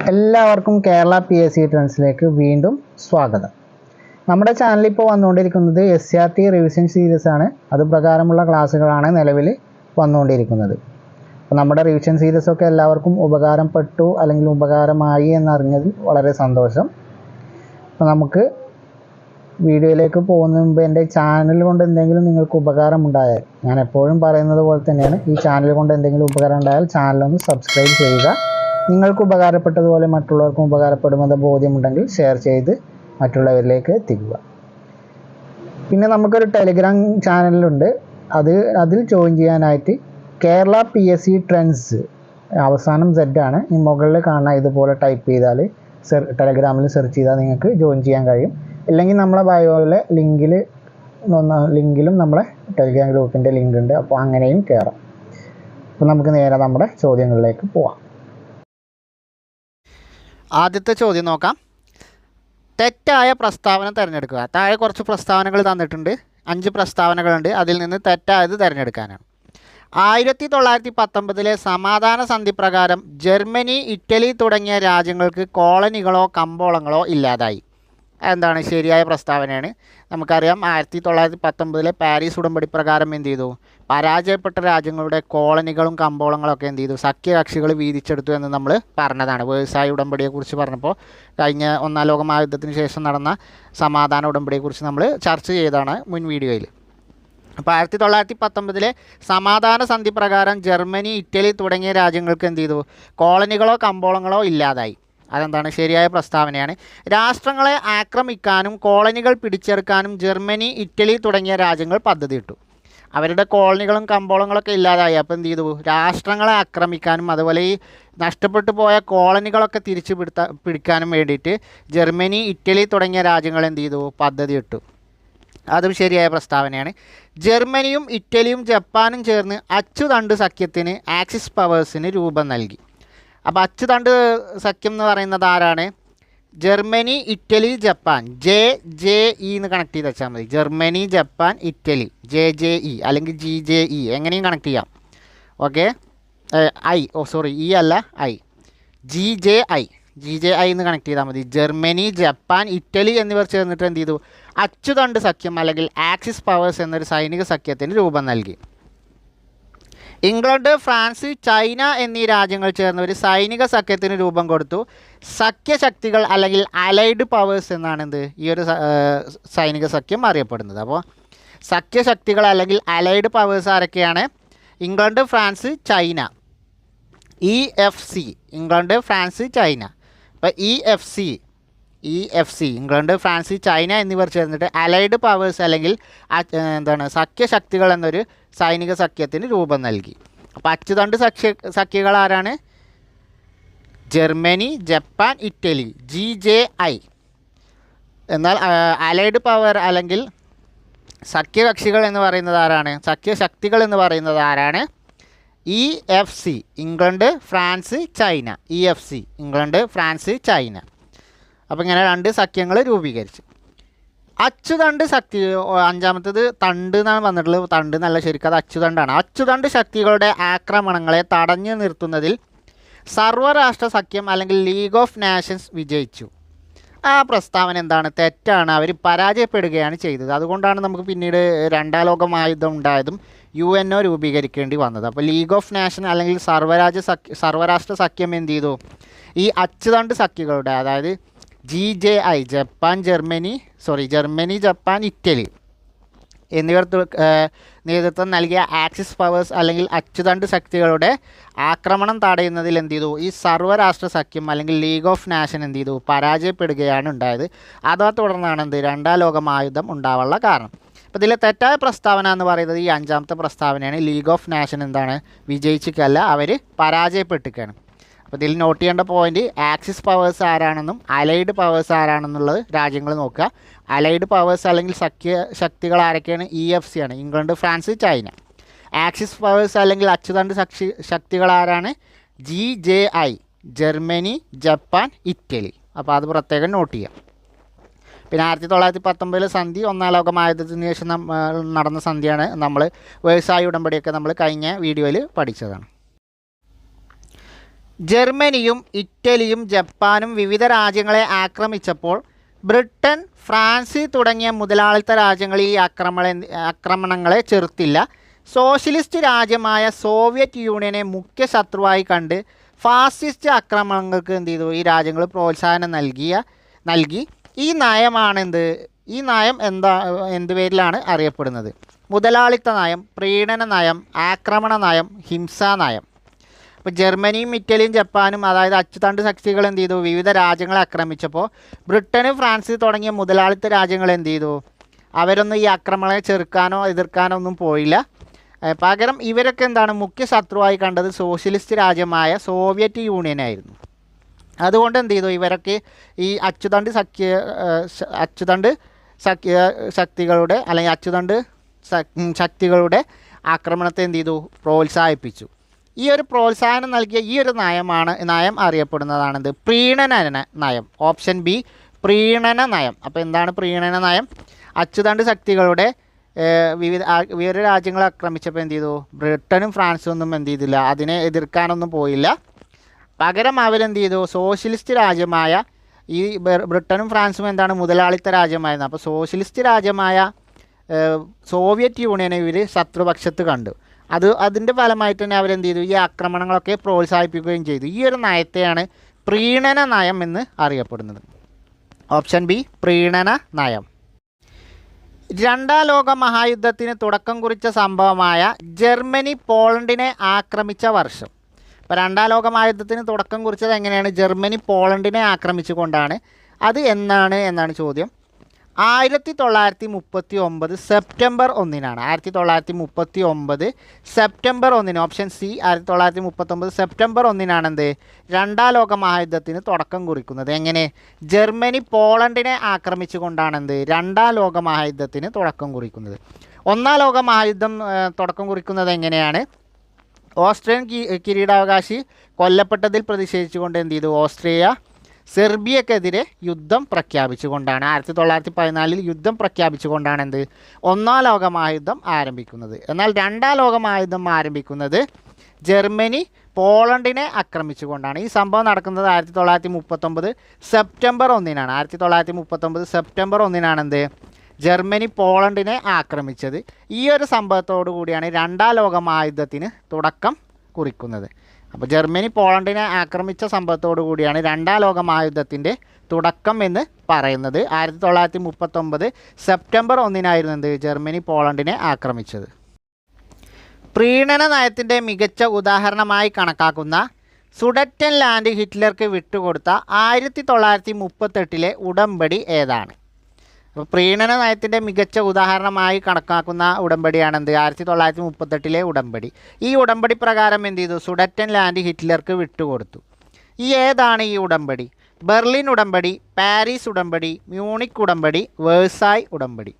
എല്ലാവർക്കും കേരള PSC ട്രെൻഡ്സിലേക്ക് വീണ്ടും സ്വാഗതം. നമ്മുടെ ചാനലിൽ ഇപ്പോൾ വന്നുകൊണ്ടിരിക്കുന്നത് SCRT റിവിഷൻ സീരീസ് ആണ്. അത് പ്രകാരമുള്ള ക്ലാസ്സുകളാണ് നിലവിൽ വന്നുകൊണ്ടിരിക്കുന്നത്. അപ്പോൾ നമ്മുടെ റിവിഷൻ സീരീസൊക്കെ എല്ലാവർക്കും ഉപകാരപ്പെട്ടു അല്ലെങ്കിൽ ഉപകാരമായി എന്നറിഞ്ഞതിൽ വളരെ സന്തോഷം. അപ്പോൾ നമുക്ക് വീഡിയോയിലേക്ക് പോകുന്നതിന് മുമ്പ് എൻ്റെ ചാനൽ കൊണ്ട് എന്തെങ്കിലും നിങ്ങൾക്ക് ഉപകാരം ഉണ്ടായാൽ, ഞാൻ എപ്പോഴും പറയുന്നത് പോലെ തന്നെയാണ്, ഈ ചാനൽ കൊണ്ട് എന്തെങ്കിലും ഉപകാരം ഉണ്ടായാൽ ചാനലൊന്ന് സബ്സ്ക്രൈബ് ചെയ്യുക. നിങ്ങൾക്ക് ഉപകാരപ്പെട്ടതുപോലെ മറ്റുള്ളവർക്കും ഉപകാരപ്പെടുമെന്ന ബോധ്യമുണ്ടെങ്കിൽ ഷെയർ ചെയ്ത് മറ്റുള്ളവരിലേക്ക് എത്തിക്കുക. പിന്നെ നമുക്കൊരു ടെലിഗ്രാം ചാനലുണ്ട്. അതിൽ ജോയിൻ ചെയ്യാനായിട്ട് കേരള PSC ട്രെൻഡ്സ് അവസാനം Z ആണ്, ഈ മുകളിൽ കാണാൻ ഇതുപോലെ ടൈപ്പ് ചെയ്താൽ ടെലിഗ്രാമിൽ സെർച്ച് ചെയ്താൽ നിങ്ങൾക്ക് ജോയിൻ ചെയ്യാൻ കഴിയും. ഇല്ലെങ്കിൽ നമ്മളെ ബയോയിലെ ലിങ്കിലും നമ്മളെ ടെലിഗ്രാം ഗ്രൂപ്പിൻ്റെ ലിങ്ക് ഉണ്ട്, അപ്പോൾ അങ്ങനെയും കയറാം. അപ്പോൾ നമുക്ക് നേരെ നമ്മുടെ ചോദ്യങ്ങളിലേക്ക് പോവാം. ആദ്യത്തെ ചോദ്യം നോക്കാം. തെറ്റായ പ്രസ്താവന തിരഞ്ഞെടുക്കുക. താഴെ കുറച്ച് പ്രസ്താവനകൾ തന്നിട്ടുണ്ട്, 5 പ്രസ്താവനകളുണ്ട്. അതിൽ നിന്ന് തെറ്റായത് തിരഞ്ഞെടുക്കാനാണ്. 1919 സമാധാന സന്ധി പ്രകാരം ജർമ്മനി, ഇറ്റലി തുടങ്ങിയ രാജ്യങ്ങൾക്ക് കോളനികളോ കമ്പോളങ്ങളോ ഇല്ലാതായി. എന്താണ്? ശരിയായ പ്രസ്താവനയാണ്. നമുക്കറിയാം 1919 പാരീസ് ഉടമ്പടി പ്രകാരം എന്ത് ചെയ്തു? പരാജയപ്പെട്ട രാജ്യങ്ങളുടെ കോളനികളും കമ്പോളങ്ങളൊക്കെ എന്ത് ചെയ്തു? സഖ്യകക്ഷികൾ വീതിച്ചെടുത്തു എന്ന് നമ്മൾ പറഞ്ഞതാണ്. വേഴ്സായി ഉടമ്പടിയെക്കുറിച്ച് പറഞ്ഞപ്പോൾ കഴിഞ്ഞ ഒന്നാം ലോക മഹായുദ്ധത്തിന് ശേഷം നടന്ന സമാധാന ഉടമ്പടിയെക്കുറിച്ച് നമ്മൾ ചർച്ച ചെയ്തതാണ് മുൻ വീഡിയോയിൽ. അപ്പോൾ 1919 സമാധാന സന്ധി പ്രകാരം ജർമ്മനി, ഇറ്റലി തുടങ്ങിയ രാജ്യങ്ങൾക്ക് എന്ത് ചെയ്തു? കോളനികളോ കമ്പോളങ്ങളോ ഇല്ലാതായി. അതെന്താണ്? ശരിയായ പ്രസ്താവനയാണ്. രാഷ്ട്രങ്ങളെ ആക്രമിക്കാനും കോളനികൾ പിടിച്ചെടുക്കാനും ജർമ്മനി, ഇറ്റലി തുടങ്ങിയ രാജ്യങ്ങൾ പദ്ധതിയിട്ടു. അവരുടെ കോളനികളും കമ്പോളങ്ങളൊക്കെ ഇല്ലാതായി. അപ്പോൾ എന്ത് ചെയ്തു? രാഷ്ട്രങ്ങളെ ആക്രമിക്കാനും അതുപോലെ ഈ നഷ്ടപ്പെട്ടു പോയ കോളനികളൊക്കെ തിരിച്ചു പിടിക്കാനും വേണ്ടിയിട്ട് ജർമ്മനി, ഇറ്റലി തുടങ്ങിയ രാജ്യങ്ങൾ എന്ത് ചെയ്തു? പദ്ധതിയിട്ടു. അതും ശരിയായ പ്രസ്താവനയാണ്. ജർമ്മനിയും ഇറ്റലിയും ജപ്പാനും ചേർന്ന് അച്ചുതണ്ട് സഖ്യത്തിന് ആക്സിസ് പവേഴ്സിന് രൂപം നൽകി. അപ്പോൾ അച്ചുതണ്ട് സഖ്യം എന്ന് പറയുന്നത് ആരാണ്? Germany, Italy, Japan. JJE എന്ന് കണക്ട് ചെയ്ത് വെച്ചാൽ മതി. Germany, Japan, Italy. JJE അല്ലെങ്കിൽ GJE എങ്ങനെയും കണക്ട് ചെയ്യാം. ഓക്കെ, ഇ അല്ല I, GJI എന്ന് കണക്ട് ചെയ്താൽ മതി. ജർമ്മനി, ജപ്പാൻ, ഇറ്റലി എന്നിവർ ചേർന്നിട്ട് എന്ത് ചെയ്തു? അച്ചുതണ്ട് സഖ്യം അല്ലെങ്കിൽ ആക്സിസ് പവേഴ്സ് എന്നൊരു സൈനിക സഖ്യത്തിന് രൂപം നൽകി. ഇംഗ്ലണ്ട്, ഫ്രാൻസ്, ചൈന എന്നീ രാജ്യങ്ങൾ ചേർന്ന് ഒരു സൈനിക സഖ്യത്തിന് രൂപം കൊടുത്തു. സഖ്യശക്തികൾ അല്ലെങ്കിൽ അലൈഡ് പവേഴ്സ് എന്നാണ് ഈ ഒരു സൈനിക സഖ്യം അറിയപ്പെടുന്നത്. അപ്പോൾ സഖ്യശക്തികൾ അല്ലെങ്കിൽ അലൈഡ് പവേഴ്സ് ആരൊക്കെയാണ്? England, France, China. EFC England, France, China. അപ്പോൾ EFC ഇംഗ്ലണ്ട്, ഫ്രാൻസ്, ചൈന എന്നിവർ ചേർന്നിട്ട് അലൈഡ് പവേഴ്സ് അല്ലെങ്കിൽ സഖ്യശക്തികൾ എന്നൊരു സൈനിക സഖ്യത്തിന് രൂപം നൽകി. അപ്പോൾ അച്ചുതണ്ട് സഖ്യകൾ ആരാണ്? Germany, Japan, Italy. GJI. എന്നാൽ അലൈഡ് പവർ അല്ലെങ്കിൽ സഖ്യകക്ഷികൾ എന്ന് പറയുന്നത് ആരാണ്? സഖ്യശക്തികൾ എന്ന് പറയുന്നത് ആരാണ്? EFC England, France, China. EFC England, France, China. അപ്പോൾ ഇങ്ങനെ 2 സഖ്യങ്ങൾ രൂപീകരിച്ചു. അച്ചുതണ്ട് ശക്തി, അഞ്ചാമത്തേത് തണ്ട് എന്നാണ് വന്നിട്ടുള്ളത്. തണ്ട് നല്ല ശരിക്കും അത് അച്ചുതണ്ടാണ്. അച്ചുതണ്ട് ശക്തികളുടെ ആക്രമണങ്ങളെ തടഞ്ഞു നിർത്തുന്നതിൽ സർവ്വരാഷ്ട്ര സഖ്യം അല്ലെങ്കിൽ ലീഗ് ഓഫ് നാഷൻസ് വിജയിച്ചു. ആ പ്രസ്താവന എന്താണ്? തെറ്റാണ്. അവർ പരാജയപ്പെടുകയാണ് ചെയ്തത്. അതുകൊണ്ടാണ് നമുക്ക് പിന്നീട് 2ാം ലോക മഹായുദ്ധം ഉണ്ടായതും UNO രൂപീകരിക്കേണ്ടി വന്നത്. അപ്പോൾ ലീഗ് ഓഫ് നാഷൻ അല്ലെങ്കിൽ സർവ്വരാഷ്ട്ര സഖ്യം എന്ത് ചെയ്തു? ഈ അച്ചുതണ്ട് സഖ്യങ്ങളുടെ, അതായത് GJI ജർമ്മനി, ജപ്പാൻ, ഇറ്റലി എന്നിവർ നേതൃത്വം നൽകിയ ആക്സിസ് പവേഴ്സ് അല്ലെങ്കിൽ അച്ചുതണ്ട് ശക്തികളുടെ ആക്രമണം തടയുന്നതിൽ എന്ത് ചെയ്തു? ഈ സർവ്വരാഷ്ട്ര സഖ്യം അല്ലെങ്കിൽ ലീഗ് ഓഫ് നാഷൻ എന്ത് ചെയ്തു? പരാജയപ്പെടുകയാണ് ഉണ്ടായത്. അതേ തുടർന്നാണ് 2ാം ലോക മഹായുദ്ധം ഉണ്ടാവാനുള്ള കാരണം. അപ്പോൾ ഇതിലെ തെറ്റായ പ്രസ്താവന എന്ന് പറയുന്നത് ഈ 5ാമത്തെ പ്രസ്താവനയാണ്. ലീഗ് ഓഫ് നാഷൻ എന്താണ്? വിജയിച്ചിക്കല്ല, അവർ പരാജയപ്പെട്ടിരിക്കുകയാണ്. അപ്പോൾ ഇതിൽ നോട്ട് ചെയ്യേണ്ട പോയിന്റ് ആക്സിസ് പവേഴ്സ് ആരാണെന്നും അലൈഡ് പവേഴ്സ് ആരാണെന്നുള്ളത് രാജ്യങ്ങൾ നോക്കുക. അലൈഡ് പവേഴ്സ് അല്ലെങ്കിൽ സഖ്യശക്തികൾ ആരൊക്കെയാണ്? EFC ആണ്, England, France, China. Axis powers അല്ലെങ്കിൽ അച്ചുതണ്ട് ശക്തികൾ ആരാണ്? GJI Germany, Japan, Italy. അപ്പോൾ അത് പ്രത്യേകം നോട്ട് ചെയ്യാം. പിന്നെ 1919 സന്ധി 1ാം ലോക മഹായുദ്ധത്തിന് ശേഷം നടന്ന സന്ധിയാണ്. നമ്മൾ വേഴ്സായി ഉടമ്പടിയൊക്കെ നമ്മൾ കഴിഞ്ഞ വീഡിയോയിൽ പഠിച്ചതാണ്. ജർമ്മനിയും ഇറ്റലിയും ജപ്പാനും വിവിധ രാജ്യങ്ങളെ ആക്രമിച്ചപ്പോൾ ബ്രിട്ടൻ, ഫ്രാൻസ് തുടങ്ങിയ മുതലാളിത്ത രാജ്യങ്ങൾ ഈ ആക്രമണങ്ങളെ ചെറുത്തില്ല. സോഷ്യലിസ്റ്റ് രാജ്യമായ സോവിയറ്റ് യൂണിയനെ മുഖ്യ ശത്രുവായി കണ്ട് ഫാസിസ്റ്റ് ആക്രമണങ്ങൾക്ക് എന്ത് ചെയ്തു, ഈ രാജ്യങ്ങൾ പ്രോത്സാഹനം നൽകി. ഈ നയം എന്ത് പേരിലാണ് അറിയപ്പെടുന്നത്? മുതലാളിത്ത നയം, പ്രീണന നയം, ആക്രമണ നയം, ഹിംസാ നയം. അപ്പോൾ ജർമ്മനിയും ഇറ്റലിയും ജപ്പാനും, അതായത് അച്ചുതണ്ട് ശക്തികൾ എന്ത് ചെയ്തു, വിവിധ രാജ്യങ്ങളെ ആക്രമിച്ചപ്പോൾ ബ്രിട്ടന്, ഫ്രാൻസ് തുടങ്ങിയ മുതലാളിത്ത രാജ്യങ്ങൾ എന്ത് ചെയ്തു, അവരൊന്നും ഈ ആക്രമണങ്ങളെ ചെറുക്കാനോ എതിർക്കാനോ ഒന്നും പോയില്ല. പകരം ഇവരൊക്കെ എന്താണ്, മുഖ്യ ശത്രുവായി കണ്ടത് സോഷ്യലിസ്റ്റ് രാജ്യമായ സോവിയറ്റ് യൂണിയനായിരുന്നു. അതുകൊണ്ട് എന്ത് ചെയ്തു, ഇവരൊക്കെ ഈ അച്ചുതണ്ട് ശക്തികളുടെ അല്ലെങ്കിൽ ശക്തികളുടെ ആക്രമണത്തെ എന്ത് ചെയ്തു, പ്രോത്സാഹിപ്പിച്ചു. ഈ ഒരു പ്രോത്സാഹനം നൽകിയ ഈ ഒരു നയം അറിയപ്പെടുന്നതാണെന്ത്, പ്രീണന നയം. ഓപ്ഷൻ ബി, പ്രീണന നയം. അപ്പോൾ എന്താണ് പ്രീണന നയം? അച്ചുതണ്ട് ശക്തികളുടെ വിവിധ രാജ്യങ്ങളെ ആക്രമിച്ചപ്പോൾ എന്ത് ചെയ്തു, ബ്രിട്ടനും ഫ്രാൻസും ഒന്നും എന്ത് ചെയ്തില്ല, അതിനെ എതിർക്കാനൊന്നും പോയില്ല. പകരം അവരെന്ത് ചെയ്തു, സോഷ്യലിസ്റ്റ് രാജ്യമായ ഈ ബ്രിട്ടനും ഫ്രാൻസും എന്താണ്, മുതലാളിത്ത രാജ്യമായിരുന്നു. അപ്പോൾ സോഷ്യലിസ്റ്റ് രാജ്യമായ സോവിയറ്റ് യൂണിയനെ ഇവർ ശത്രുപക്ഷത്ത് കണ്ടു. അതിൻ്റെ ഫലമായിട്ട് തന്നെ അവരെന്ത് ചെയ്തു, ഈ ആക്രമണങ്ങളൊക്കെ പ്രോത്സാഹിപ്പിക്കുകയും ചെയ്തു. ഈ ഒരു നയത്തെയാണ് പ്രീണന നയം എന്ന് അറിയപ്പെടുന്നത്. ഓപ്ഷൻ ബി, പ്രീണന നയം. രണ്ടാം ലോക മഹായുദ്ധത്തിന് തുടക്കം കുറിച്ച സംഭവമായ ജർമ്മനി പോളണ്ടിനെ ആക്രമിച്ച വർഷം. ഇപ്പോൾ രണ്ടാം ലോക മഹായുദ്ധത്തിന് തുടക്കം കുറിച്ചത് എങ്ങനെയാണ്? ജർമ്മനി പോളണ്ടിനെ ആക്രമിച്ചുകൊണ്ടാണ്. അത് എന്നാണ് ചോദ്യം. 1939 സെപ്റ്റംബർ 1-നാണ്. 1939 സെപ്റ്റംബർ 1-ന്, ഓപ്ഷൻ സി, 1939 സെപ്റ്റംബർ 1-നാണ് എന്ത്, രണ്ടാം ലോക മഹായുദ്ധത്തിന് തുടക്കം കുറിക്കുന്നത്. എങ്ങനെ? ജർമ്മനി പോളണ്ടിനെ ആക്രമിച്ചുകൊണ്ടാണ് എന്ത്, രണ്ടാം ലോക മഹായുദ്ധത്തിന് തുടക്കം കുറിക്കുന്നത്. ഒന്നാം ലോക മഹായുദ്ധം തുടക്കം കുറിക്കുന്നത് എങ്ങനെയാണ്? ഓസ്ട്രിയൻ കിരീടാവകാശി കൊല്ലപ്പെട്ടതിൽ പ്രതിഷേധിച്ചുകൊണ്ട് എന്ത് ചെയ്തു, ഓസ്ട്രിയ സെർബിയക്കെതിരെ യുദ്ധം പ്രഖ്യാപിച്ചുകൊണ്ടാണ്, 1914 യുദ്ധം പ്രഖ്യാപിച്ചുകൊണ്ടാണ് എന്ത്, ഒന്നാം ലോക മഹായുദ്ധം ആരംഭിക്കുന്നത്. എന്നാൽ രണ്ടാം ലോക മഹായുദ്ധം ആരംഭിക്കുന്നത് ജർമ്മനി പോളണ്ടിനെ ആക്രമിച്ചുകൊണ്ടാണ്. ഈ സംഭവം നടക്കുന്നത് 1939 സെപ്റ്റംബർ 1-നാണ്. 1939 സെപ്റ്റംബർ 1-നാണ് എന്ത്, ജർമ്മനി പോളണ്ടിനെ ആക്രമിച്ചത്. ഈ ഒരു സംഭവത്തോടു കൂടിയാണ് രണ്ടാം ലോക മഹായുദ്ധത്തിന് തുടക്കം കുറിക്കുന്നത്. അപ്പോൾ ജർമ്മനി പോളണ്ടിനെ ആക്രമിച്ച സംഭവത്തോടു കൂടിയാണ് രണ്ടാം ലോക മഹായുദ്ധത്തിൻ്റെ തുടക്കം എന്ന് പറയുന്നത്. 1939 സെപ്റ്റംബർ 1-നായിരുന്നു എന്ത്, ജർമ്മനി പോളണ്ടിനെ ആക്രമിച്ചത്. പ്രീണന നയത്തിൻ്റെ മികച്ച ഉദാഹരണമായി കണക്കാക്കുന്ന സുഡറ്റൻ ലാൻഡ് ഹിറ്റ്ലർക്ക് വിട്ടുകൊടുത്ത 1938 ഉടമ്പടി ഏതാണ്? അപ്പോൾ പ്രീണന നയത്തിൻ്റെ മികച്ച ഉദാഹരണമായി കണക്കാക്കുന്ന ഉടമ്പടിയാണെന്ത്, 1938 ഉടമ്പടി. ഈ ഉടമ്പടി പ്രകാരം എന്ത് ചെയ്തു, സുഡറ്റൻ ലാൻഡ് ഹിറ്റ്ലർക്ക് വിട്ടുകൊടുത്തു. ഏതാണ് ഈ ഉടമ്പടി? ബെർലിൻ ഉടമ്പടി, പാരീസ് ഉടമ്പടി, മ്യൂണിക് ഉടമ്പടി, വേഴ്സായ് ഉടമ്പടി.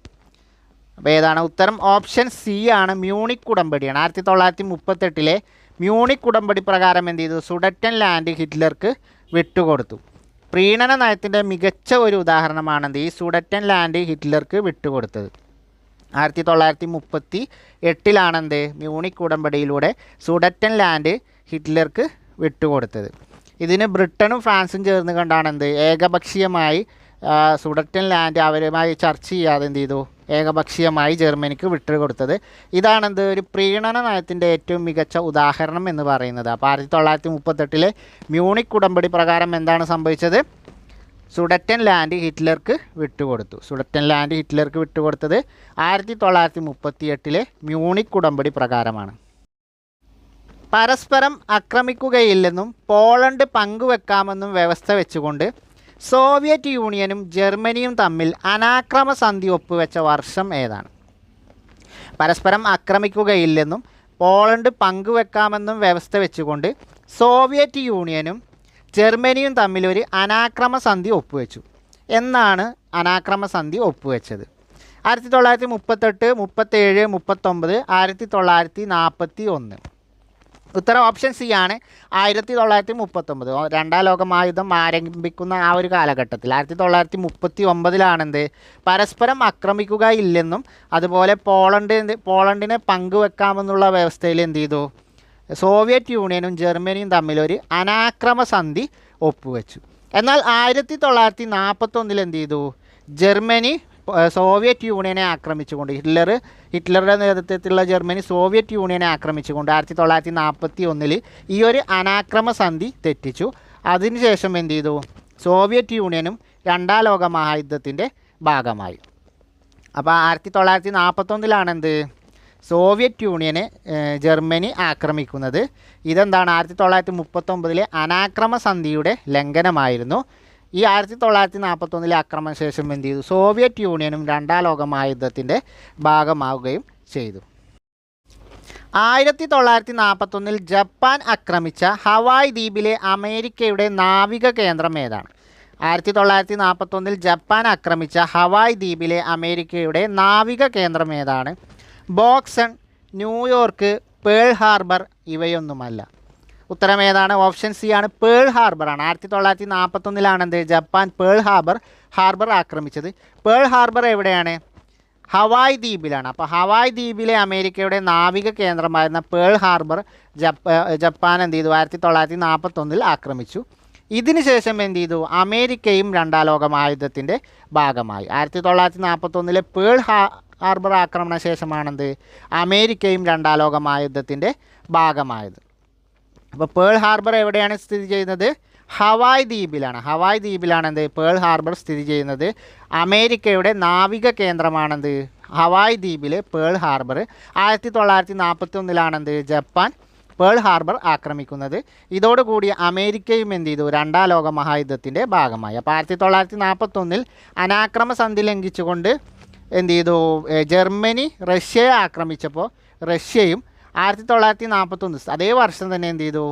അപ്പോൾ ഏതാണ് ഉത്തരം? ഓപ്ഷൻ സി ആണ്, മ്യൂണിക് ഉടമ്പടിയാണ്. 1938 മ്യൂണിക് ഉടമ്പടി പ്രകാരം എന്ത് ചെയ്തു, സുഡറ്റൻ ലാൻഡ് ഹിറ്റ്ലർക്ക് വിട്ടുകൊടുത്തു. പ്രീണന നയത്തിൻ്റെ മികച്ച ഒരു ഉദാഹരണമാണെന്ത്, ഈ സുഡറ്റൻ ലാൻഡ് ഹിറ്റ്ലർക്ക് വിട്ടുകൊടുത്തത്. 1938 മ്യൂണിക് ഉടമ്പടിയിലൂടെ സുഡറ്റൻ ലാൻഡ് ഹിറ്റ്ലർക്ക് വിട്ടുകൊടുത്തത്. ഇതിന് ബ്രിട്ടനും ഫ്രാൻസും ചേർന്ന് കണ്ടാണ് ഏകപക്ഷീയമായി സുഡറ്റൻ ലാൻഡ് അവരുമായി ചർച്ച ചെയ്യാതെ എന്ത് ചെയ്തു, ഏകപക്ഷീയമായി ജർമ്മനിക്ക് വിട്ടുകൊടുത്തത്. ഇതാണെന്ത്, ഒരു പ്രീണന നയത്തിൻ്റെ ഏറ്റവും മികച്ച ഉദാഹരണം എന്ന് പറയുന്നത്. അപ്പോൾ 1938 മ്യൂണിക് ഉടമ്പടി പ്രകാരം എന്താണ് സംഭവിച്ചത്? സുഡറ്റൻ ലാൻഡ് ഹിറ്റ്ലർക്ക് വിട്ടുകൊടുത്തു. സുഡറ്റൻ ലാൻഡ് ഹിറ്റ്ലർക്ക് വിട്ടുകൊടുത്തത് 1938 മ്യൂണിക് ഉടമ്പടി പ്രകാരമാണ്. പരസ്പരം ആക്രമിക്കുകയില്ലെന്നും പോളണ്ട് പങ്കുവെക്കാമെന്നും വ്യവസ്ഥ വെച്ചുകൊണ്ട് സോവിയറ്റ് യൂണിയനും ജർമ്മനിയും തമ്മിൽ അനാക്രമ സന്ധി ഒപ്പുവെച്ച വർഷം ഏതാണ്? പരസ്പരം ആക്രമിക്കുകയില്ലെന്നും പോളണ്ട് പങ്കുവെക്കാമെന്നും വ്യവസ്ഥ വെച്ചുകൊണ്ട് സോവിയറ്റ് യൂണിയനും ജർമ്മനിയും തമ്മിൽ ഒരു അനാക്രമ സന്ധി ഒപ്പുവെച്ചു. എന്നാണ് അനാക്രമ സന്ധി ഒപ്പുവെച്ചത്? 1938, 37, 39, 1941. ഉത്തരം ഓപ്ഷൻ സി ആണ്, 1939. രണ്ടാം ലോക മഹായുദ്ധം ആരംഭിക്കുന്ന ആ ഒരു കാലഘട്ടത്തിൽ 1939 പരസ്പരം ആക്രമിക്കുകയില്ലെന്നും അതുപോലെ പോളണ്ടിനെ പങ്കുവെക്കാമെന്നുള്ള വ്യവസ്ഥയിൽ എന്ത് ചെയ്തു, സോവിയറ്റ് യൂണിയനും ജർമ്മനിയും തമ്മിലൊരു അനാക്രമ സന്ധി ഒപ്പുവെച്ചു. എന്നാൽ 1941 എന്ത് ചെയ്തു? ജർമ്മനി സോവിയറ്റ് യൂണിയനെ ആക്രമിച്ചുകൊണ്ട് ഹിറ്റ്ലറുടെ നേതൃത്വത്തിലുള്ള ജർമ്മനി സോവിയറ്റ് യൂണിയനെ ആക്രമിച്ചുകൊണ്ട് 1941 ഈ ഒരു അനാക്രമ സന്ധി തെറ്റിച്ചു. അതിനുശേഷം എന്ത് ചെയ്തു? സോവിയറ്റ് യൂണിയനും രണ്ടാം ലോക മഹായുദ്ധത്തിൻ്റെ ഭാഗമായി. അപ്പോൾ 1941 എന്ത്? സോവിയറ്റ് യൂണിയനെ ജർമ്മനി ആക്രമിക്കുന്നത്. ഇതെന്താണ്? 1939 അനാക്രമ സന്ധിയുടെ ലംഘനമായിരുന്നു. ഈ 1941 ആക്രമണശേഷം എന്ത് ചെയ്തു? സോവിയറ്റ് യൂണിയനും രണ്ടാം ലോക മഹായുദ്ധത്തിൻ്റെ ഭാഗമാവുകയും ചെയ്തു. 1941 ജപ്പാൻ ആക്രമിച്ച ഹവായ് ദ്വീപിലെ അമേരിക്കയുടെ നാവിക കേന്ദ്രം ഏതാണ്? 1941 ജപ്പാൻ ആക്രമിച്ച ഹവായ് ദ്വീപിലെ അമേരിക്കയുടെ നാവിക കേന്ദ്രം ഏതാണ്? ബോക്സൺ, ന്യൂയോർക്ക്, പേൾ ഹാർബർ ഇവയൊന്നുമല്ല. ഉത്തരം ഏതാണ്? ഓപ്ഷൻ സി ആണ്, പേൾ ഹാർബറാണ്. 1941 എന്ത്? ജപ്പാൻ പേൾ ഹാർബർ ആക്രമിച്ചത്. പേൾ ഹാർബർ എവിടെയാണ്? ഹവായ് ദ്വീപിലാണ്. അപ്പോൾ ഹവായ് ദ്വീപിലെ അമേരിക്കയുടെ നാവിക കേന്ദ്രമായിരുന്ന പേൾ ഹാർബർ ജപ്പാൻ എന്ത് ചെയ്തു? 1941 ആക്രമിച്ചു. ഇതിന് ശേഷം എന്ത് ചെയ്തു? അമേരിക്കയും രണ്ടാം ലോക മഹായുദ്ധത്തിൻ്റെ ഭാഗമായി. 1941 പേൾ ഹാർബർ ആക്രമണ ശേഷമാണെന്ത്? അമേരിക്കയും രണ്ടാം ലോക മഹായുദ്ധത്തിൻ്റെ ഭാഗമായത്. അപ്പോൾ പേൾ ഹാർബർ എവിടെയാണ് സ്ഥിതി ചെയ്യുന്നത്? ഹവായ് ദ്വീപിലാണ്. ഹവായ് ദ്വീപിലാണെന്ത്? പേൾ ഹാർബർ സ്ഥിതി ചെയ്യുന്നത്. അമേരിക്കയുടെ നാവിക കേന്ദ്രമാണെന്ത്? ഹവായ് ദ്വീപിലെ Pearl Harbor. 1941 Japan Pearl Harbor ആക്രമിക്കുന്നത്. ഇതോടുകൂടി അമേരിക്കയും എന്ത് ചെയ്തു? രണ്ടാം ലോക മഹായുദ്ധത്തിൻ്റെ ഭാഗമായി. അപ്പോൾ 1941 അനാക്രമ സന്ധി ലംഘിച്ചുകൊണ്ട് എന്ത് ചെയ്തു? ജർമ്മനി റഷ്യയെ ആക്രമിച്ചപ്പോൾ റഷ്യയും 1941 അതേ വർഷം തന്നെ എന്ത് ചെയ്തു?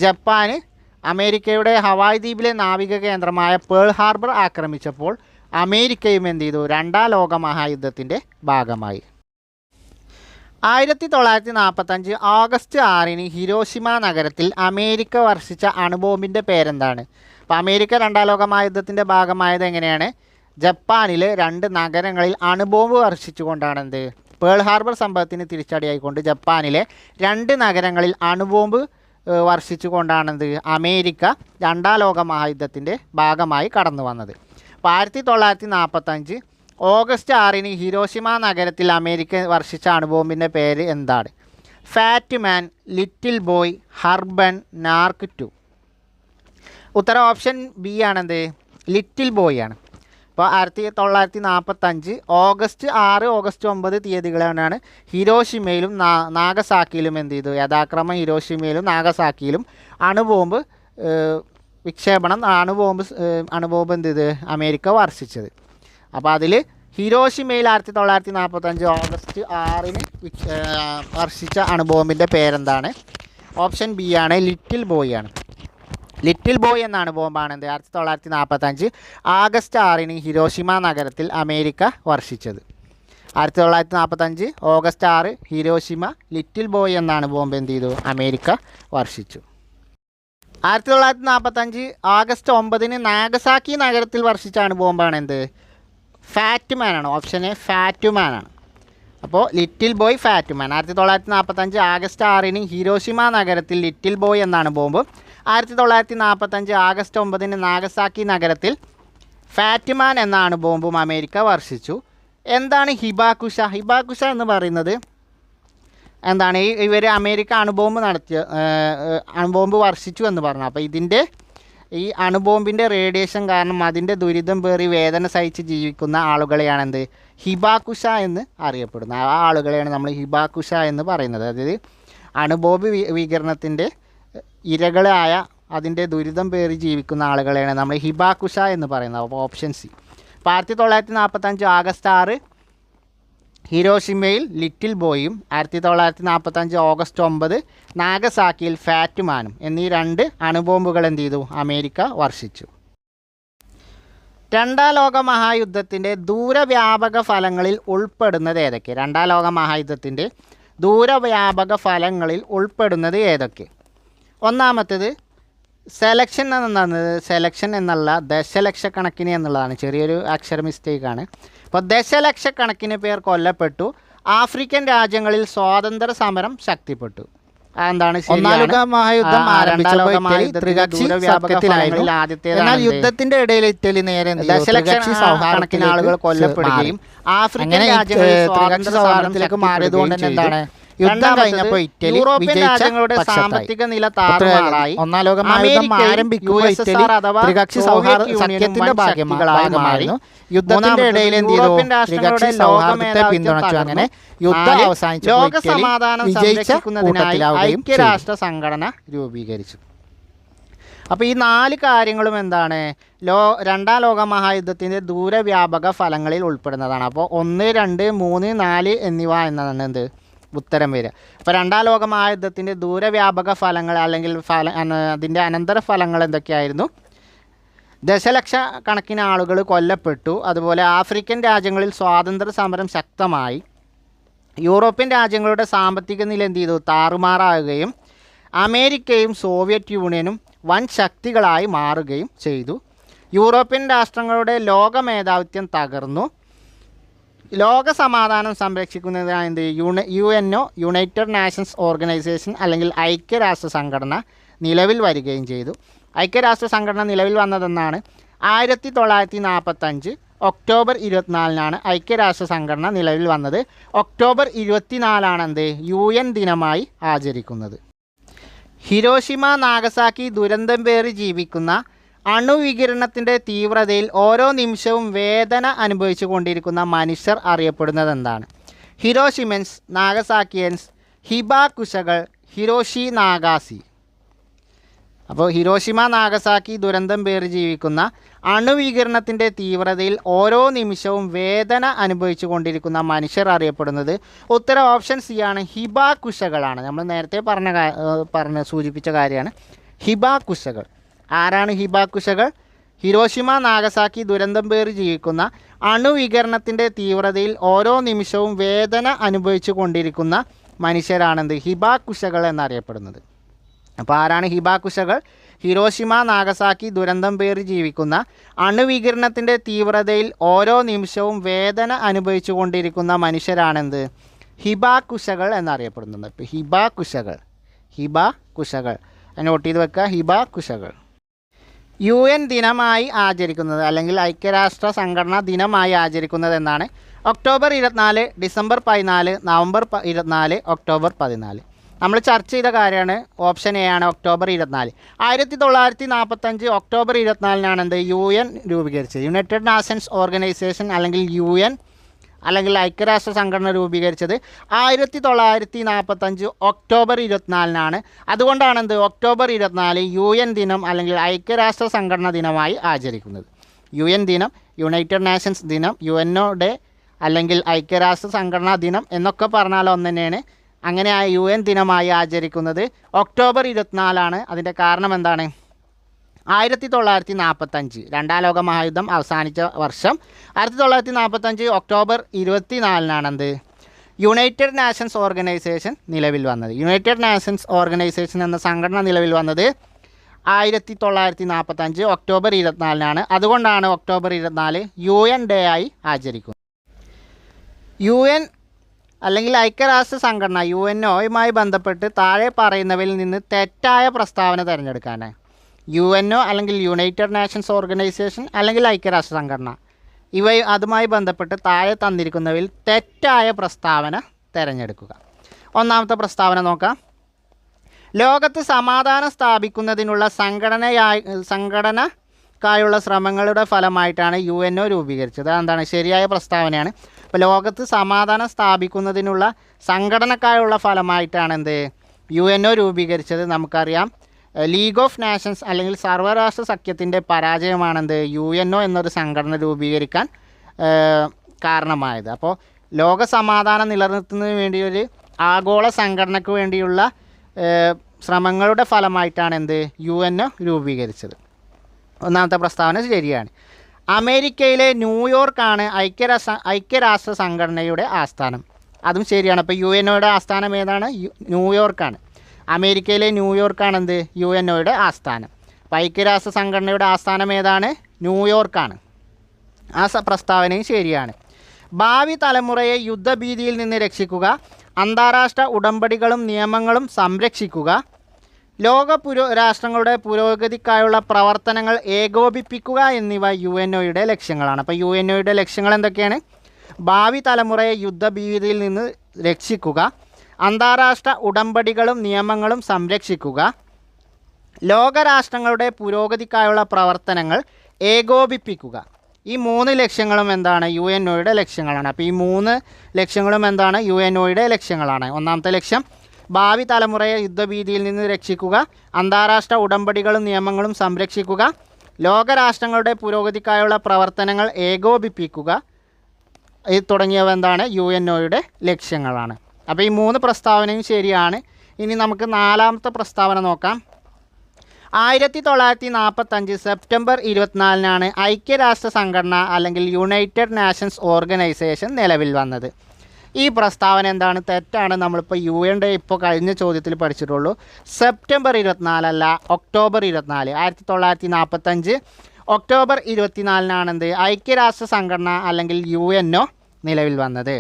ജപ്പാന് അമേരിക്കയുടെ ഹവായ് ദ്വീപിലെ നാവിക കേന്ദ്രമായ പേൾ ഹാർബർ ആക്രമിച്ചപ്പോൾ അമേരിക്കയും എന്ത് ചെയ്തു? രണ്ടാം ലോക മഹായുദ്ധത്തിൻ്റെ ഭാഗമായി. 1945 ഓഗസ്റ്റ് 6 ഹിരോഷിമ നഗരത്തിൽ അമേരിക്ക വർഷിച്ച അണുബോംബിൻ്റെ പേരെന്താണ്? അപ്പോൾ അമേരിക്ക രണ്ടാം ലോക മഹായുദ്ധത്തിൻ്റെ ഭാഗമായത് എങ്ങനെയാണ്? ജപ്പാനിലെ 2 നഗരങ്ങളിൽ അണുബോംബ് വർഷിച്ചുകൊണ്ടാണ് എന്ത്? പേൾ ഹാർബർ സംഭവത്തിന് തിരിച്ചടിയായിക്കൊണ്ട് ജപ്പാനിലെ 2 നഗരങ്ങളിൽ അണുബോംബ് വർഷിച്ചുകൊണ്ടാണെന്ത്? അമേരിക്ക രണ്ടാം ലോക മഹായുദ്ധത്തിൻ്റെ ഭാഗമായി കടന്നു വന്നത്. അപ്പോൾ 1945 ഓഗസ്റ്റ് 6 ഹിരോഷിമ നഗരത്തിൽ അമേരിക്ക വർഷിച്ച അണുബോംബിൻ്റെ പേര് എന്താണ്? ഫാറ്റ് മാൻ, ലിറ്റിൽ ബോയ്, ഹർബൻ, നാർക്ക് 2. ഉത്തരം ഓപ്ഷൻ ബി ആണെന്ത്? ലിറ്റിൽ ബോയ് ആണ്. അപ്പോൾ 1945 ഓഗസ്റ്റ് 6, ഓഗസ്റ്റ് 9 തീയതികളാണ് ഹിരോഷിമയിലും നാഗസാക്കിയിലും എന്ത് ചെയ്തു? യഥാക്രമം ഹിരോഷിമയിലും നാഗസാക്കിയിലും അണുബോംബ് വിക്ഷേപണം അണുബോംബ് എന്ത് ചെയ്ത്? അമേരിക്ക വർഷിച്ചത്. അപ്പോൾ അതിൽ ഹിരോഷിമയിൽ 1945 ഓഗസ്റ്റ് 6 വർഷിച്ച അണുബോംബിൻ്റെ പേരെന്താണ്? ഓപ്ഷൻ ബി ആണ്, ലിറ്റിൽ ബോയ് ആണ്. ലിറ്റിൽ ബോയ് എന്ന അണുബോംബാണ് 1945 ആഗസ്റ്റ് 6 ഹിരോഷിമ നഗരത്തിൽ അമേരിക്ക വർഷിച്ചത്. 1945 ഓഗസ്റ്റ് 6 ഹിരോഷിമ ലിറ്റിൽ ബോയ് എന്ന അണുബോംബ് എന്ത് ചെയ്തു? അമേരിക്ക വർഷിച്ചു. 1945 ആഗസ്റ്റ് 9 നാഗസാക്കി നഗരത്തിൽ വർഷിച്ച അണുബോംബാണ് എന്ത്? ഫാറ്റ് മാൻ ആണ്. ഓപ്ഷൻ എ ഫാറ്റ് മാൻ ആണ്. അപ്പോൾ ലിറ്റിൽ ബോയ്, ഫാറ്റ് മാൻ. 1945 ആഗസ്റ്റ് 6 ഹിരോഷിമ നഗരത്തിൽ ലിറ്റിൽ ബോയ് എന്നാണ് ബോംബ്. 1945 ആഗസ്റ്റ് 9 നാഗസാക്കി നഗരത്തിൽ ഫാറ്റ് മാൻ എന്നാണ് ബോംബും അമേരിക്ക വർഷിച്ചു. എന്താണ് ഹിബാക്കുഷ? ഹിബാക്കുഷ എന്ന് പറയുന്നത് എന്താണ്? ഇവർ അമേരിക്ക അണുബോംബ് വർഷിച്ചു എന്ന് പറഞ്ഞു. അപ്പോൾ ഈ അണുബോംബിൻ്റെ റേഡിയേഷൻ കാരണം അതിൻ്റെ ദുരിതം പേറി വേദന സഹിച്ച് ജീവിക്കുന്ന ആളുകളെയാണ് എന്ത്? ഹിബാക്കുഷ എന്ന് അറിയപ്പെടുന്നത്. ആ ആളുകളെയാണ് നമ്മൾ ഹിബാക്കുഷ എന്ന് പറയുന്നത്. അതായത് അണുബോംബ് വികിരണത്തിൻ്റെ ഇരകളായ അതിൻ്റെ ദുരിതം പേറി ജീവിക്കുന്ന ആളുകളെയാണ് നമ്മൾ ഹിബാക്കുഷ എന്ന് പറയുന്നത്. അപ്പോൾ ഓപ്ഷൻ സി. 1945 ആഗസ്റ്റ് 6 ഹിരോഷിമയിൽ ലിറ്റിൽ ബോയും 1945 ഓഗസ്റ്റ് 9 നാഗസാക്കിയിൽ ഫാറ്റ് മാനും എന്നീ 2 അണുബോംബുകൾ എന്ത് ചെയ്തു? അമേരിക്ക വർഷിച്ചു. രണ്ടാം ലോക മഹായുദ്ധത്തിൻ്റെ ദൂരവ്യാപക ഫലങ്ങളിൽ ഉൾപ്പെടുന്നത് ഏതൊക്കെ? രണ്ടാം ലോക മഹായുദ്ധത്തിൻ്റെ ദൂരവ്യാപക ഫലങ്ങളിൽ ഉൾപ്പെടുന്നത് ഏതൊക്കെ? ഒന്നാമത്തേത് സെലക്ഷൻ എന്നുള്ള ദശലക്ഷക്കണക്കിന് എന്നുള്ളതാണ്. ചെറിയൊരു അക്ഷര മിസ്റ്റേക്കാണ്. അപ്പോൾ ദശലക്ഷക്കണക്കിന് പേർ കൊല്ലപ്പെട്ടു. ആഫ്രിക്കൻ രാജ്യങ്ങളിൽ സ്വാതന്ത്ര്യ സമരം ശക്തിപ്പെട്ടു. എന്താണ് ഒന്നാം ലോക മഹായുദ്ധം ആരംഭിച്ചപ്പോൾ ഇറ്റലി ത്രികക്ഷി സഖ്യത്തിലായിരുന്നു. എന്നാൽ യുദ്ധത്തിന്റെ ഇടയിൽ ഇറ്റലി നേരെ ദശലക്ഷക്കണക്കിന് ആളുകൾ കൊല്ലപ്പെടുകയും ആഫ്രിക്കൻ രാജ്യങ്ങളിൽ ത്രികക്ഷി സൗഹാർദ്ദത്തിലേക്ക് മാറിയതുകൊണ്ട് തന്നെ എന്താണ് യുദ്ധം കഴിഞ്ഞപ്പോൾ ഇറ്റലി യൂറോപ്യൻ രാജ്യങ്ങളുടെ സാമ്പത്തിക നില താറുമാറായി. ഒന്നാം ലോക മഹായുദ്ധം ആരംഭിക്കുമ്പോൾ ഇറ്റലി ത്രികക്ഷി സഖ്യത്തിന്റെ ഭാഗമായിരുന്നു. യുദ്ധത്തിന്റെ ഇടയിൽ എന്ത് ചെയ്തു? ത്രികക്ഷി സൗഹാർദ്ദത്തെ പിന്തുണച്ചു. അങ്ങനെ യുദ്ധം അവസാനിച്ചപ്പോൾ ഇറ്റലി വിജയിച്ച കൂട്ടത്തിലാവുകയും ഐക്യരാഷ്ട്ര സംഘടന രൂപീകരിച്ചു. അപ്പോൾ ഈ 4 കാര്യങ്ങളും എന്താണ് രണ്ടാം ലോക മഹായുദ്ധത്തിൻ്റെ ദൂരവ്യാപക ഫലങ്ങളിൽ ഉൾപ്പെടുന്നതാണ്. അപ്പോൾ 1, 2, 3, 4 എന്നിവ എന്നതാണ് എന്ത് ഉത്തരം വരിക. അപ്പോൾ രണ്ടാം ലോക മഹായുദ്ധത്തിൻ്റെ ദൂരവ്യാപക ഫലങ്ങൾ അല്ലെങ്കിൽ അതിൻ്റെ അനന്തര ഫലങ്ങൾ എന്തൊക്കെയായിരുന്നു? ദശലക്ഷക്കണക്കിന് ആളുകൾ കൊല്ലപ്പെട്ടു. അതുപോലെ ആഫ്രിക്കൻ രാജ്യങ്ങളിൽ സ്വാതന്ത്ര്യ സമരം ശക്തമായി. യൂറോപ്യൻ രാജ്യങ്ങളുടെ സാമ്പത്തിക നില എന്ത് ചെയ്തു? താറുമാറാകുകയും അമേരിക്കയും സോവിയറ്റ് യൂണിയനും വൻ ശക്തികളായി മാറുകയും ചെയ്തു. യൂറോപ്യൻ രാഷ്ട്രങ്ങളുടെ ലോക മേധാവിത്വം തകർന്നു. ലോക സമാധാനം സംരക്ഷിക്കുന്നതിനായി എന്ത് UNO യുണൈറ്റഡ് നാഷൻസ് ഓർഗനൈസേഷൻ അല്ലെങ്കിൽ ഐക്യരാഷ്ട്ര സംഘടന നിലവിൽ വരികയും ചെയ്തു. ഐക്യരാഷ്ട്ര സംഘടന നിലവിൽ വന്നതെന്നാണ് 1945 ഒക്ടോബർ 24 ഐക്യരാഷ്ട്ര സംഘടന നിലവിൽ വന്നത്. ഒക്ടോബർ 24 UN ദിനമായി ആചരിക്കുന്നത്. ഹിരോഷിമ നാഗസാക്കി ദുരന്തം പേറി ജീവിക്കുന്ന അണുവികിരണത്തിൻ്റെ തീവ്രതയിൽ ഓരോ നിമിഷവും വേദന അനുഭവിച്ചു കൊണ്ടിരിക്കുന്ന മനുഷ്യർ അറിയപ്പെടുന്നത് എന്താണ്? ഹിരോഷിമൻസ്, നാഗസാക്കിയൻസ്, ഹിബാകുശകൾ, ഹിരോഷി നാഗാസി. അപ്പോൾ ഹിരോഷിമ നാഗസാക്കി ദുരന്തം പേറി ജീവിക്കുന്ന അണുവികിരണത്തിൻ്റെ തീവ്രതയിൽ ഓരോ നിമിഷവും വേദന അനുഭവിച്ചു കൊണ്ടിരിക്കുന്ന മനുഷ്യർ അറിയപ്പെടുന്നത് ഉത്തരം ഓപ്ഷൻ സി ആണ്, ഹിബാകുശകളാണ്. നമ്മൾ നേരത്തെ സൂചിപ്പിച്ച കാര്യമാണ് ഹിബാകുശകൾ. ആരാണ് ഹിബാകുശകൾ? ഹിരോഷിമ നാഗസാക്കി ദുരന്തം പേറി ജീവിക്കുന്ന അണുവികിരണത്തിൻ്റെ തീവ്രതയിൽ ഓരോ നിമിഷവും വേദന അനുഭവിച്ചു കൊണ്ടിരിക്കുന്ന മനുഷ്യരാണെന്ത് ഹിബാകുശകൾ എന്നറിയപ്പെടുന്നത്. അപ്പോൾ ആരാണ് ഹിബാകുശകൾ? ഹിരോഷിമ നാഗസാക്കി ദുരന്തം പേറി ജീവിക്കുന്ന അണുവികിരണത്തിൻ്റെ തീവ്രതയിൽ ഓരോ നിമിഷവും വേദന അനുഭവിച്ചു കൊണ്ടിരിക്കുന്ന മനുഷ്യരാണെന്ത് ഹിബാകുശകൾ എന്നറിയപ്പെടുന്നത്. ഇപ്പോൾ ഹിബാകുശകൾ നോട്ട് ചെയ്ത് വെക്കുക. ഹിബാകുശകൾ UN ദിനമായി ആചരിക്കുന്നത് അല്ലെങ്കിൽ ഐക്യരാഷ്ട്ര സംഘടന ദിനമായി ആചരിക്കുന്നത് എന്നാണ്? October 24, December 14, November 24, October 14. നമ്മൾ ചർച്ച ചെയ്ത കാര്യമാണ്. ഓപ്ഷൻ എ ആണ് ഒക്ടോബർ 24. 1945 ഒക്ടോബർ 24 UN രൂപീകരിച്ചത്. യുണൈറ്റഡ് നാഷൻസ് ഓർഗനൈസേഷൻ അല്ലെങ്കിൽ UN അല്ലെങ്കിൽ ഐക്യരാഷ്ട്ര സംഘടന രൂപീകരിച്ചത് 1945 ഒക്ടോബർ 24 അതുകൊണ്ടാണ് ഒക്ടോബർ 24 UN ദിനം അല്ലെങ്കിൽ ഐക്യരാഷ്ട്ര സംഘടന ദിനമായി ആചരിക്കുന്നത്. UN ദിനം, യുണൈറ്റഡ് നാഷൻസ് ദിനം, UNO ഡേ അല്ലെങ്കിൽ ഐക്യരാഷ്ട്ര സംഘടനാ ദിനം എന്നൊക്കെ പറഞ്ഞാൽ ഒന്ന് തന്നെയാണ്. അങ്ങനെ UN ദിനമായി ആചരിക്കുന്നത് ഒക്ടോബർ 24 അതിൻ്റെ കാരണം എന്താണ്? 1945 രണ്ടാം ലോക മഹായുദ്ധം അവസാനിച്ച വർഷം 1945 ഒക്ടോബർ 24 യുണൈറ്റഡ് നാഷൻസ് ഓർഗനൈസേഷൻ നിലവിൽ വന്നത്. യുണൈറ്റഡ് നാഷൻസ് ഓർഗനൈസേഷൻ എന്ന സംഘടന നിലവിൽ വന്നത് 1945 ഒക്ടോബർ 24 അതുകൊണ്ടാണ് ഒക്ടോബർ 24 UN ഡേ ആയി ആചരിക്കുന്നത്. UN അല്ലെങ്കിൽ ഐക്യരാഷ്ട്ര സംഘടന UNOയുമായി ബന്ധപ്പെട്ട് താഴെ പറയുന്നവയിൽ നിന്ന് തെറ്റായ പ്രസ്താവന തിരഞ്ഞെടുക്കാനാണ്. UNO അല്ലെങ്കിൽ യുണൈറ്റഡ് നാഷൻസ് ഓർഗനൈസേഷൻ അല്ലെങ്കിൽ ഐക്യരാഷ്ട്ര സംഘടന അതുമായി ബന്ധപ്പെട്ട് താഴെ തന്നിരിക്കുന്നവയിൽ തെറ്റായ പ്രസ്താവന തിരഞ്ഞെടുക്കുക. ഒന്നാമത്തെ പ്രസ്താവന നോക്കാം. ലോകത്ത് സമാധാനം സ്ഥാപിക്കുന്നതിനുള്ള സംഘടനക്കായുള്ള ശ്രമങ്ങളുടെ ഫലമായിട്ടാണ് UNO രൂപീകരിച്ചത്. എന്താണ്? ശരിയായ പ്രസ്താവനയാണ്. അപ്പോൾ ലോകത്ത് സമാധാനം സ്ഥാപിക്കുന്നതിനുള്ള സംഘടനക്കായുള്ള ഫലമായിട്ടാണ് UNO രൂപീകരിച്ചത്. നമുക്കറിയാം ലീഗ് ഓഫ് നാഷൻസ് അല്ലെങ്കിൽ സർവ്വരാഷ്ട്ര സഖ്യത്തിൻ്റെ പരാജയമാണെന്ത് UNO എന്നൊരു സംഘടന രൂപീകരിക്കാൻ കാരണമായത്. അപ്പോൾ ലോക സമാധാനം നിലനിർത്തുന്നതിന് വേണ്ടി ഒരു ആഗോള സംഘടനയ്ക്ക് വേണ്ടിയുള്ള ശ്രമങ്ങളുടെ ഫലമായിട്ടാണ് UNO രൂപീകരിച്ചത്. ഒന്നാമത്തെ പ്രസ്താവന ശരിയാണ്. അമേരിക്കയിലെ ന്യൂയോർക്കാണ് ഐക്യരാഷ്ട്ര സംഘടനയുടെ ആസ്ഥാനം. അതും ശരിയാണ്. അപ്പോൾ UNOയുടെ ആസ്ഥാനം ഏതാണ്? ന്യൂയോർക്കാണ്. അമേരിക്കയിലെ ന്യൂയോർക്കാണ് UNOയുടെ ആസ്ഥാനം. അപ്പോൾ ഐക്യരാഷ്ട്ര സംഘടനയുടെ ആസ്ഥാനം ഏതാണ്? ന്യൂയോർക്കാണ്. ആ പ്രസ്താവനയും ശരിയാണ്. ഭാവി തലമുറയെ യുദ്ധഭീതിയിൽ നിന്ന് രക്ഷിക്കുക, അന്താരാഷ്ട്ര ഉടമ്പടികളും നിയമങ്ങളും സംരക്ഷിക്കുക, രാഷ്ട്രങ്ങളുടെ പുരോഗതിക്കായുള്ള പ്രവർത്തനങ്ങൾ ഏകോപിപ്പിക്കുക എന്നിവ UNOയുടെ ലക്ഷ്യങ്ങളാണ്. അപ്പോൾ UNOയുടെ ലക്ഷ്യങ്ങൾ എന്തൊക്കെയാണ്? ഭാവി തലമുറയെ യുദ്ധഭീതിയിൽ നിന്ന് രക്ഷിക്കുക, അന്താരാഷ്ട്ര ഉടമ്പടികളും നിയമങ്ങളും സംരക്ഷിക്കുക, ലോകരാഷ്ട്രങ്ങളുടെ പുരോഗതിക്കായുള്ള പ്രവർത്തനങ്ങൾ ഏകോപിപ്പിക്കുക. ഈ 3 ലക്ഷ്യങ്ങളും എന്താണ്? UNOയുടെ ലക്ഷ്യങ്ങളാണ്. അപ്പോൾ ഈ 3 ലക്ഷ്യങ്ങളും എന്താണ്? UNOയുടെ ലക്ഷ്യങ്ങളാണ്. ഒന്നാമത്തെ ലക്ഷ്യം ഭാവി തലമുറയെ യുദ്ധഭീതിയിൽ നിന്ന് രക്ഷിക്കുക, അന്താരാഷ്ട്ര ഉടമ്പടികളും നിയമങ്ങളും സംരക്ഷിക്കുക, ലോകരാഷ്ട്രങ്ങളുടെ പുരോഗതിക്കായുള്ള പ്രവർത്തനങ്ങൾ ഏകോപിപ്പിക്കുക തുടങ്ങിയവ എന്താണ്? UNOയുടെ ലക്ഷ്യങ്ങളാണ്. അപ്പോൾ ഈ 3 പ്രസ്താവനയും ശരിയാണ്. ഇനി നമുക്ക് 4ാമത്തെ പ്രസ്താവന നോക്കാം. 1945 സെപ്റ്റംബർ 24 ഐക്യരാഷ്ട്ര സംഘടന അല്ലെങ്കിൽ യുണൈറ്റഡ് നാഷൻസ് ഓർഗനൈസേഷൻ നിലവിൽ വന്നത്. ഈ പ്രസ്താവന എന്താണ്? തെറ്റാണ്. നമ്മളിപ്പോൾ UN ഡേ ഇപ്പോൾ കഴിഞ്ഞ ചോദ്യത്തിൽ പഠിച്ചിട്ടുള്ളൂ. സെപ്റ്റംബർ 24 അല്ല, ഒക്ടോബർ 24. 1945 ഒക്ടോബർ 24 എന്ത്? ഐക്യരാഷ്ട്ര സംഘടന അല്ലെങ്കിൽ UNO നിലവിൽ വന്നത്.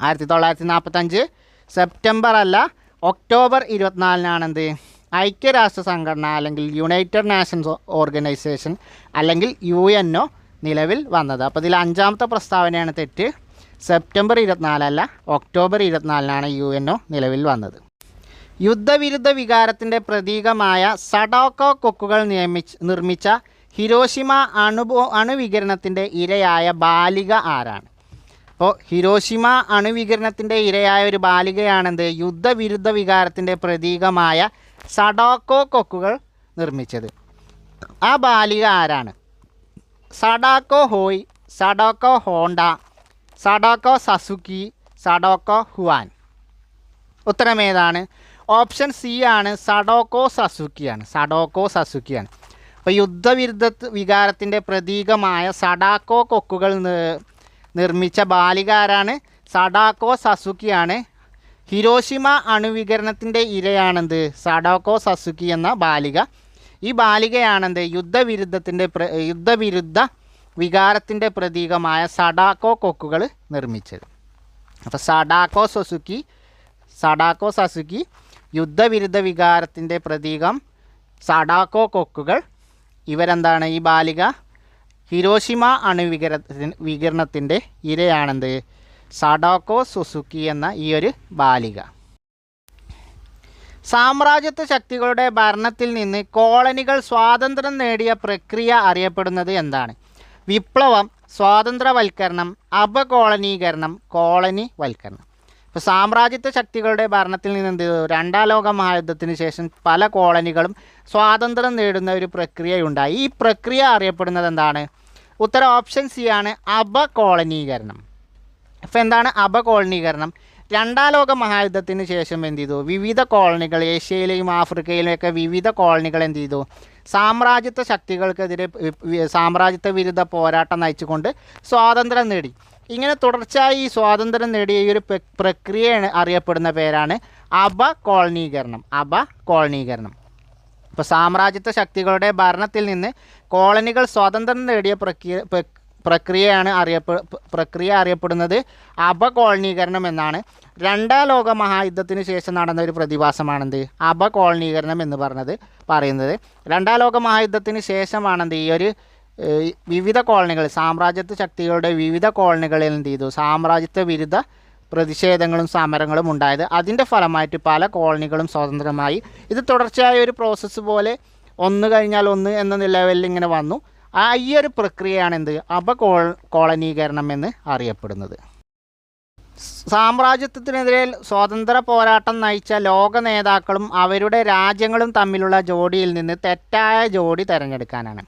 1945 സെപ്റ്റംബർ അല്ല, ഒക്ടോബർ 24 എന്ത്? ഐക്യരാഷ്ട്ര സംഘടന അല്ലെങ്കിൽ യുണൈറ്റഡ് നാഷൻസ് ഓർഗനൈസേഷൻ അല്ലെങ്കിൽ UNO നിലവിൽ വന്നത്. അപ്പോൾ ഇതിൽ 5ാമത്തെ പ്രസ്താവനയാണ് തെറ്റ്. സെപ്റ്റംബർ 24 അല്ല, ഒക്ടോബർ 24 UNO നിലവിൽ വന്നത്. യുദ്ധവിരുദ്ധ വികാരത്തിൻ്റെ പ്രതീകമായ സഡോക്കോ കൊക്കുകൾ നിർമ്മിച്ച ഹിരോഷിമ അണുവികിരണത്തിൻ്റെ ഇരയായ ബാലിക ആരാണ്? അപ്പോൾ ഹിരോഷിമ അണുവികിരണത്തിൻ്റെ ഇരയായ ഒരു ബാലികയാണെന്ത്? യുദ്ധവിരുദ്ധ വികാരത്തിൻ്റെ പ്രതീകമായ സഡോക്കോ കൊക്കുകൾ നിർമ്മിച്ചത്. ആ ബാലിക ആരാണ്? സഡാക്കോ ഹോയ്, Sadako Honda, Sadako Sasaki, Sadako Juan. ഉത്തരം ഏതാണ്? ഓപ്ഷൻ സി ആണ്. സഡോക്കോ സസുക്കിയാണ്. സഡോക്കോ സസുക്കിയാണ്. അപ്പോൾ യുദ്ധവിരുദ്ധ വികാരത്തിൻ്റെ പ്രതീകമായ സഡാക്കോ കൊക്കുകൾ നിർമ്മിച്ച ബാലിക ആരാണ്? സഡാക്കോ സസുക്കിയാണ്. ഹിരോഷിമ അണുവികിരണത്തിൻ്റെ ഇരയാണെന്ത്? സഡോക്കോ സസുക്കി എന്ന ബാലിക. ഈ ബാലികയാണെന്ത്? യുദ്ധവിരുദ്ധ വികാരത്തിൻ്റെ പ്രതീകമായ സഡാക്കോ കൊക്കുകൾ നിർമ്മിച്ചത്. അപ്പോൾ സഡാക്കോ സസുക്കി യുദ്ധവിരുദ്ധ വികാരത്തിൻ്റെ പ്രതീകം സഡാക്കോ കൊക്കുകൾ. ഇവരെന്താണ്? ഈ ബാലിക ഹിരോഷിമ വികിരണത്തിൻ്റെ ഇരയാണെന്ത്? സഡോക്കോ സുസുക്കി എന്ന ഈ ഒരു ബാലിക. സാമ്രാജ്യത്വ ശക്തികളുടെ ഭരണത്തിൽ നിന്ന് കോളനികൾ സ്വാതന്ത്ര്യം നേടിയ പ്രക്രിയ അറിയപ്പെടുന്നത് എന്താണ്? വിപ്ലവം, സ്വാതന്ത്ര്യവൽക്കരണം, അപകോളനീകരണം, കോളനിവൽക്കരണം. ഇപ്പോൾ സാമ്രാജ്യത്വ ശക്തികളുടെ ഭരണത്തിൽ നിന്ന് എന്ത് ചെയ്തു? 2ാം ലോക മഹായുദ്ധത്തിന് ശേഷം പല കോളനികളും സ്വാതന്ത്ര്യം നേടുന്ന ഒരു പ്രക്രിയയുണ്ടായി. ഈ പ്രക്രിയ അറിയപ്പെടുന്നത് എന്താണ്? ഉത്തരം ഓപ്ഷൻ സി ആണ്. അപകോളനീകരണം. അപ്പോൾ എന്താണ് അപകോളനീകരണം? 2ാം ലോക മഹായുദ്ധത്തിന് ശേഷം എന്ത് ചെയ്തു? വിവിധ കോളനികൾ, ഏഷ്യയിലെയും ആഫ്രിക്കയിലെയൊക്കെ വിവിധ കോളനികൾ എന്ത് ചെയ്തു? സാമ്രാജ്യത്വ ശക്തികൾക്കെതിരെ സാമ്രാജ്യത്വ വിരുദ്ധ പോരാട്ടം നയിച്ചുകൊണ്ട് സ്വാതന്ത്ര്യം നേടി. ഇങ്ങനെ തുടർച്ചയായി ഈ സ്വാതന്ത്ര്യം നേടിയ ഈ ഒരു പ്രക്രിയ അറിയപ്പെടുന്ന പേരാണ് അപകോളനീകരണം. അപകോളനീകരണം. ഇപ്പോൾ സാമ്രാജ്യത്വ ശക്തികളുടെ ഭരണത്തിൽ നിന്ന് കോളനികൾ സ്വാതന്ത്ര്യം നേടിയ പ്രക്രിയ അറിയപ്പെടുന്നത് അപകോളനീകരണം എന്നാണ്. 2ാം ലോക മഹായുദ്ധത്തിന് ശേഷം നടന്ന ഒരു പ്രതിഭാസമാണെന്ത്? അപകോളനീകരണം എന്ന് പറയുന്നത് 2ാം ലോക മഹായുദ്ധത്തിന് ശേഷമാണെന്ത് ഈ ഒരു വിവിധ കോളനികൾ, സാമ്രാജ്യത്വ ശക്തികളുടെ വിവിധ കോളനികളിൽ എന്ത് ചെയ്തു? സാമ്രാജ്യത്വ വിരുദ്ധ പ്രതിഷേധങ്ങളും സമരങ്ങളും ഉണ്ടായത്. അതിൻ്റെ ഫലമായിട്ട് പല കോളനികളും സ്വതന്ത്രമായി. ഇത് തുടർച്ചയായ ഒരു പ്രോസസ്സ് പോലെ ഒന്ന് കഴിഞ്ഞാൽ ഒന്ന് എന്ന ലെവലിൽ ഇങ്ങനെ വന്നു. ഈ ഒരു പ്രക്രിയയാണ് എന്ത്? അപകോളനീകരണം എന്ന് അറിയപ്പെടുന്നത്. സാമ്രാജ്യത്വത്തിനെതിരെ സ്വാതന്ത്ര്യ പോരാട്ടം നയിച്ച ലോക നേതാക്കളും അവരുടെ രാജ്യങ്ങളും തമ്മിലുള്ള ജോഡിയിൽ നിന്ന് തെറ്റായ ജോഡി തിരഞ്ഞെടുക്കാനാണ്.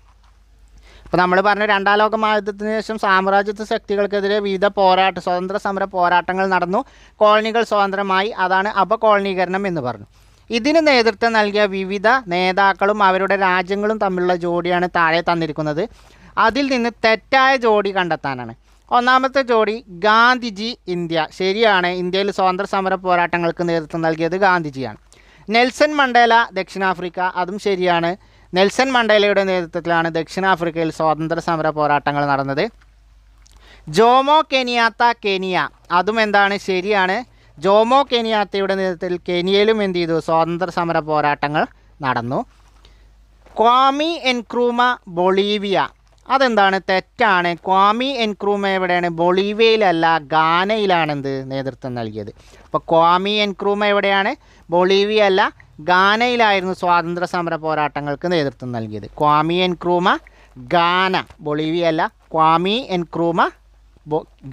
അപ്പോൾ നമ്മൾ പറഞ്ഞ 2ാം ലോക മഹായുദ്ധത്തിന് ശേഷം സാമ്രാജ്യത്വ ശക്തികൾക്കെതിരെ വിവിധ സ്വാതന്ത്ര്യ സമര പോരാട്ടങ്ങൾ നടന്നു. കോളനികൾ സ്വതന്ത്രമായി. അതാണ് അപകോളനീകരണം എന്ന് പറഞ്ഞു. ഇതിന് നേതൃത്വം നൽകിയ വിവിധ നേതാക്കളും അവരുടെ രാജ്യങ്ങളും തമ്മിലുള്ള ജോഡിയാണ് താഴെ തന്നിരിക്കുന്നത്. അതിൽ നിന്ന് തെറ്റായ ജോഡി കണ്ടെത്താനാണ്. ഒന്നാമത്തെ ജോഡി ഗാന്ധിജി ഇന്ത്യ. ശരിയാണ്. ഇന്ത്യയിൽ സ്വാതന്ത്ര്യ സമര പോരാട്ടങ്ങൾക്ക് നേതൃത്വം നൽകിയത് ഗാന്ധിജിയാണ്. നെൽസൺ മണ്ടേല ദക്ഷിണാഫ്രിക്ക. അതും ശരിയാണ്. നെൽസൺ മണ്ടേലയുടെ നേതൃത്വത്തിലാണ് ദക്ഷിണാഫ്രിക്കയിൽ സ്വാതന്ത്ര്യ സമര പോരാട്ടങ്ങൾ നടന്നത്. Jomo Kenyatta Kenya. അതും എന്താണ്? ശരിയാണ്. ജോമോ കെനിയാത്തയുടെ നേതൃത്വത്തിൽ കെനിയയിലും എന്ത് ചെയ്തു സ്വാതന്ത്ര്യ സമര പോരാട്ടങ്ങൾ നടന്നു. ക്വാമി എൻക്രൂമ ബൊളീവിയ, അതെന്താണ്? തെറ്റാണ്. ക്വാമി എൻക്രൂമ എവിടെയാണ്? ബൊളീവിയയിലല്ല, ഗാനയിലാണ് എന്ത് നേതൃത്വം നൽകിയത്. അപ്പോൾ ക്വാമി എൻക്രൂമ എവിടെയാണ്? ബൊളീവിയ അല്ല, ഗാനയിലായിരുന്നു സ്വാതന്ത്ര്യ സമര പോരാട്ടങ്ങൾക്ക് നേതൃത്വം നൽകിയത്. ക്വാമി എൻക്രൂമ ഗാന, ബൊളീവിയ അല്ല, ക്വാമി എൻക്രൂമ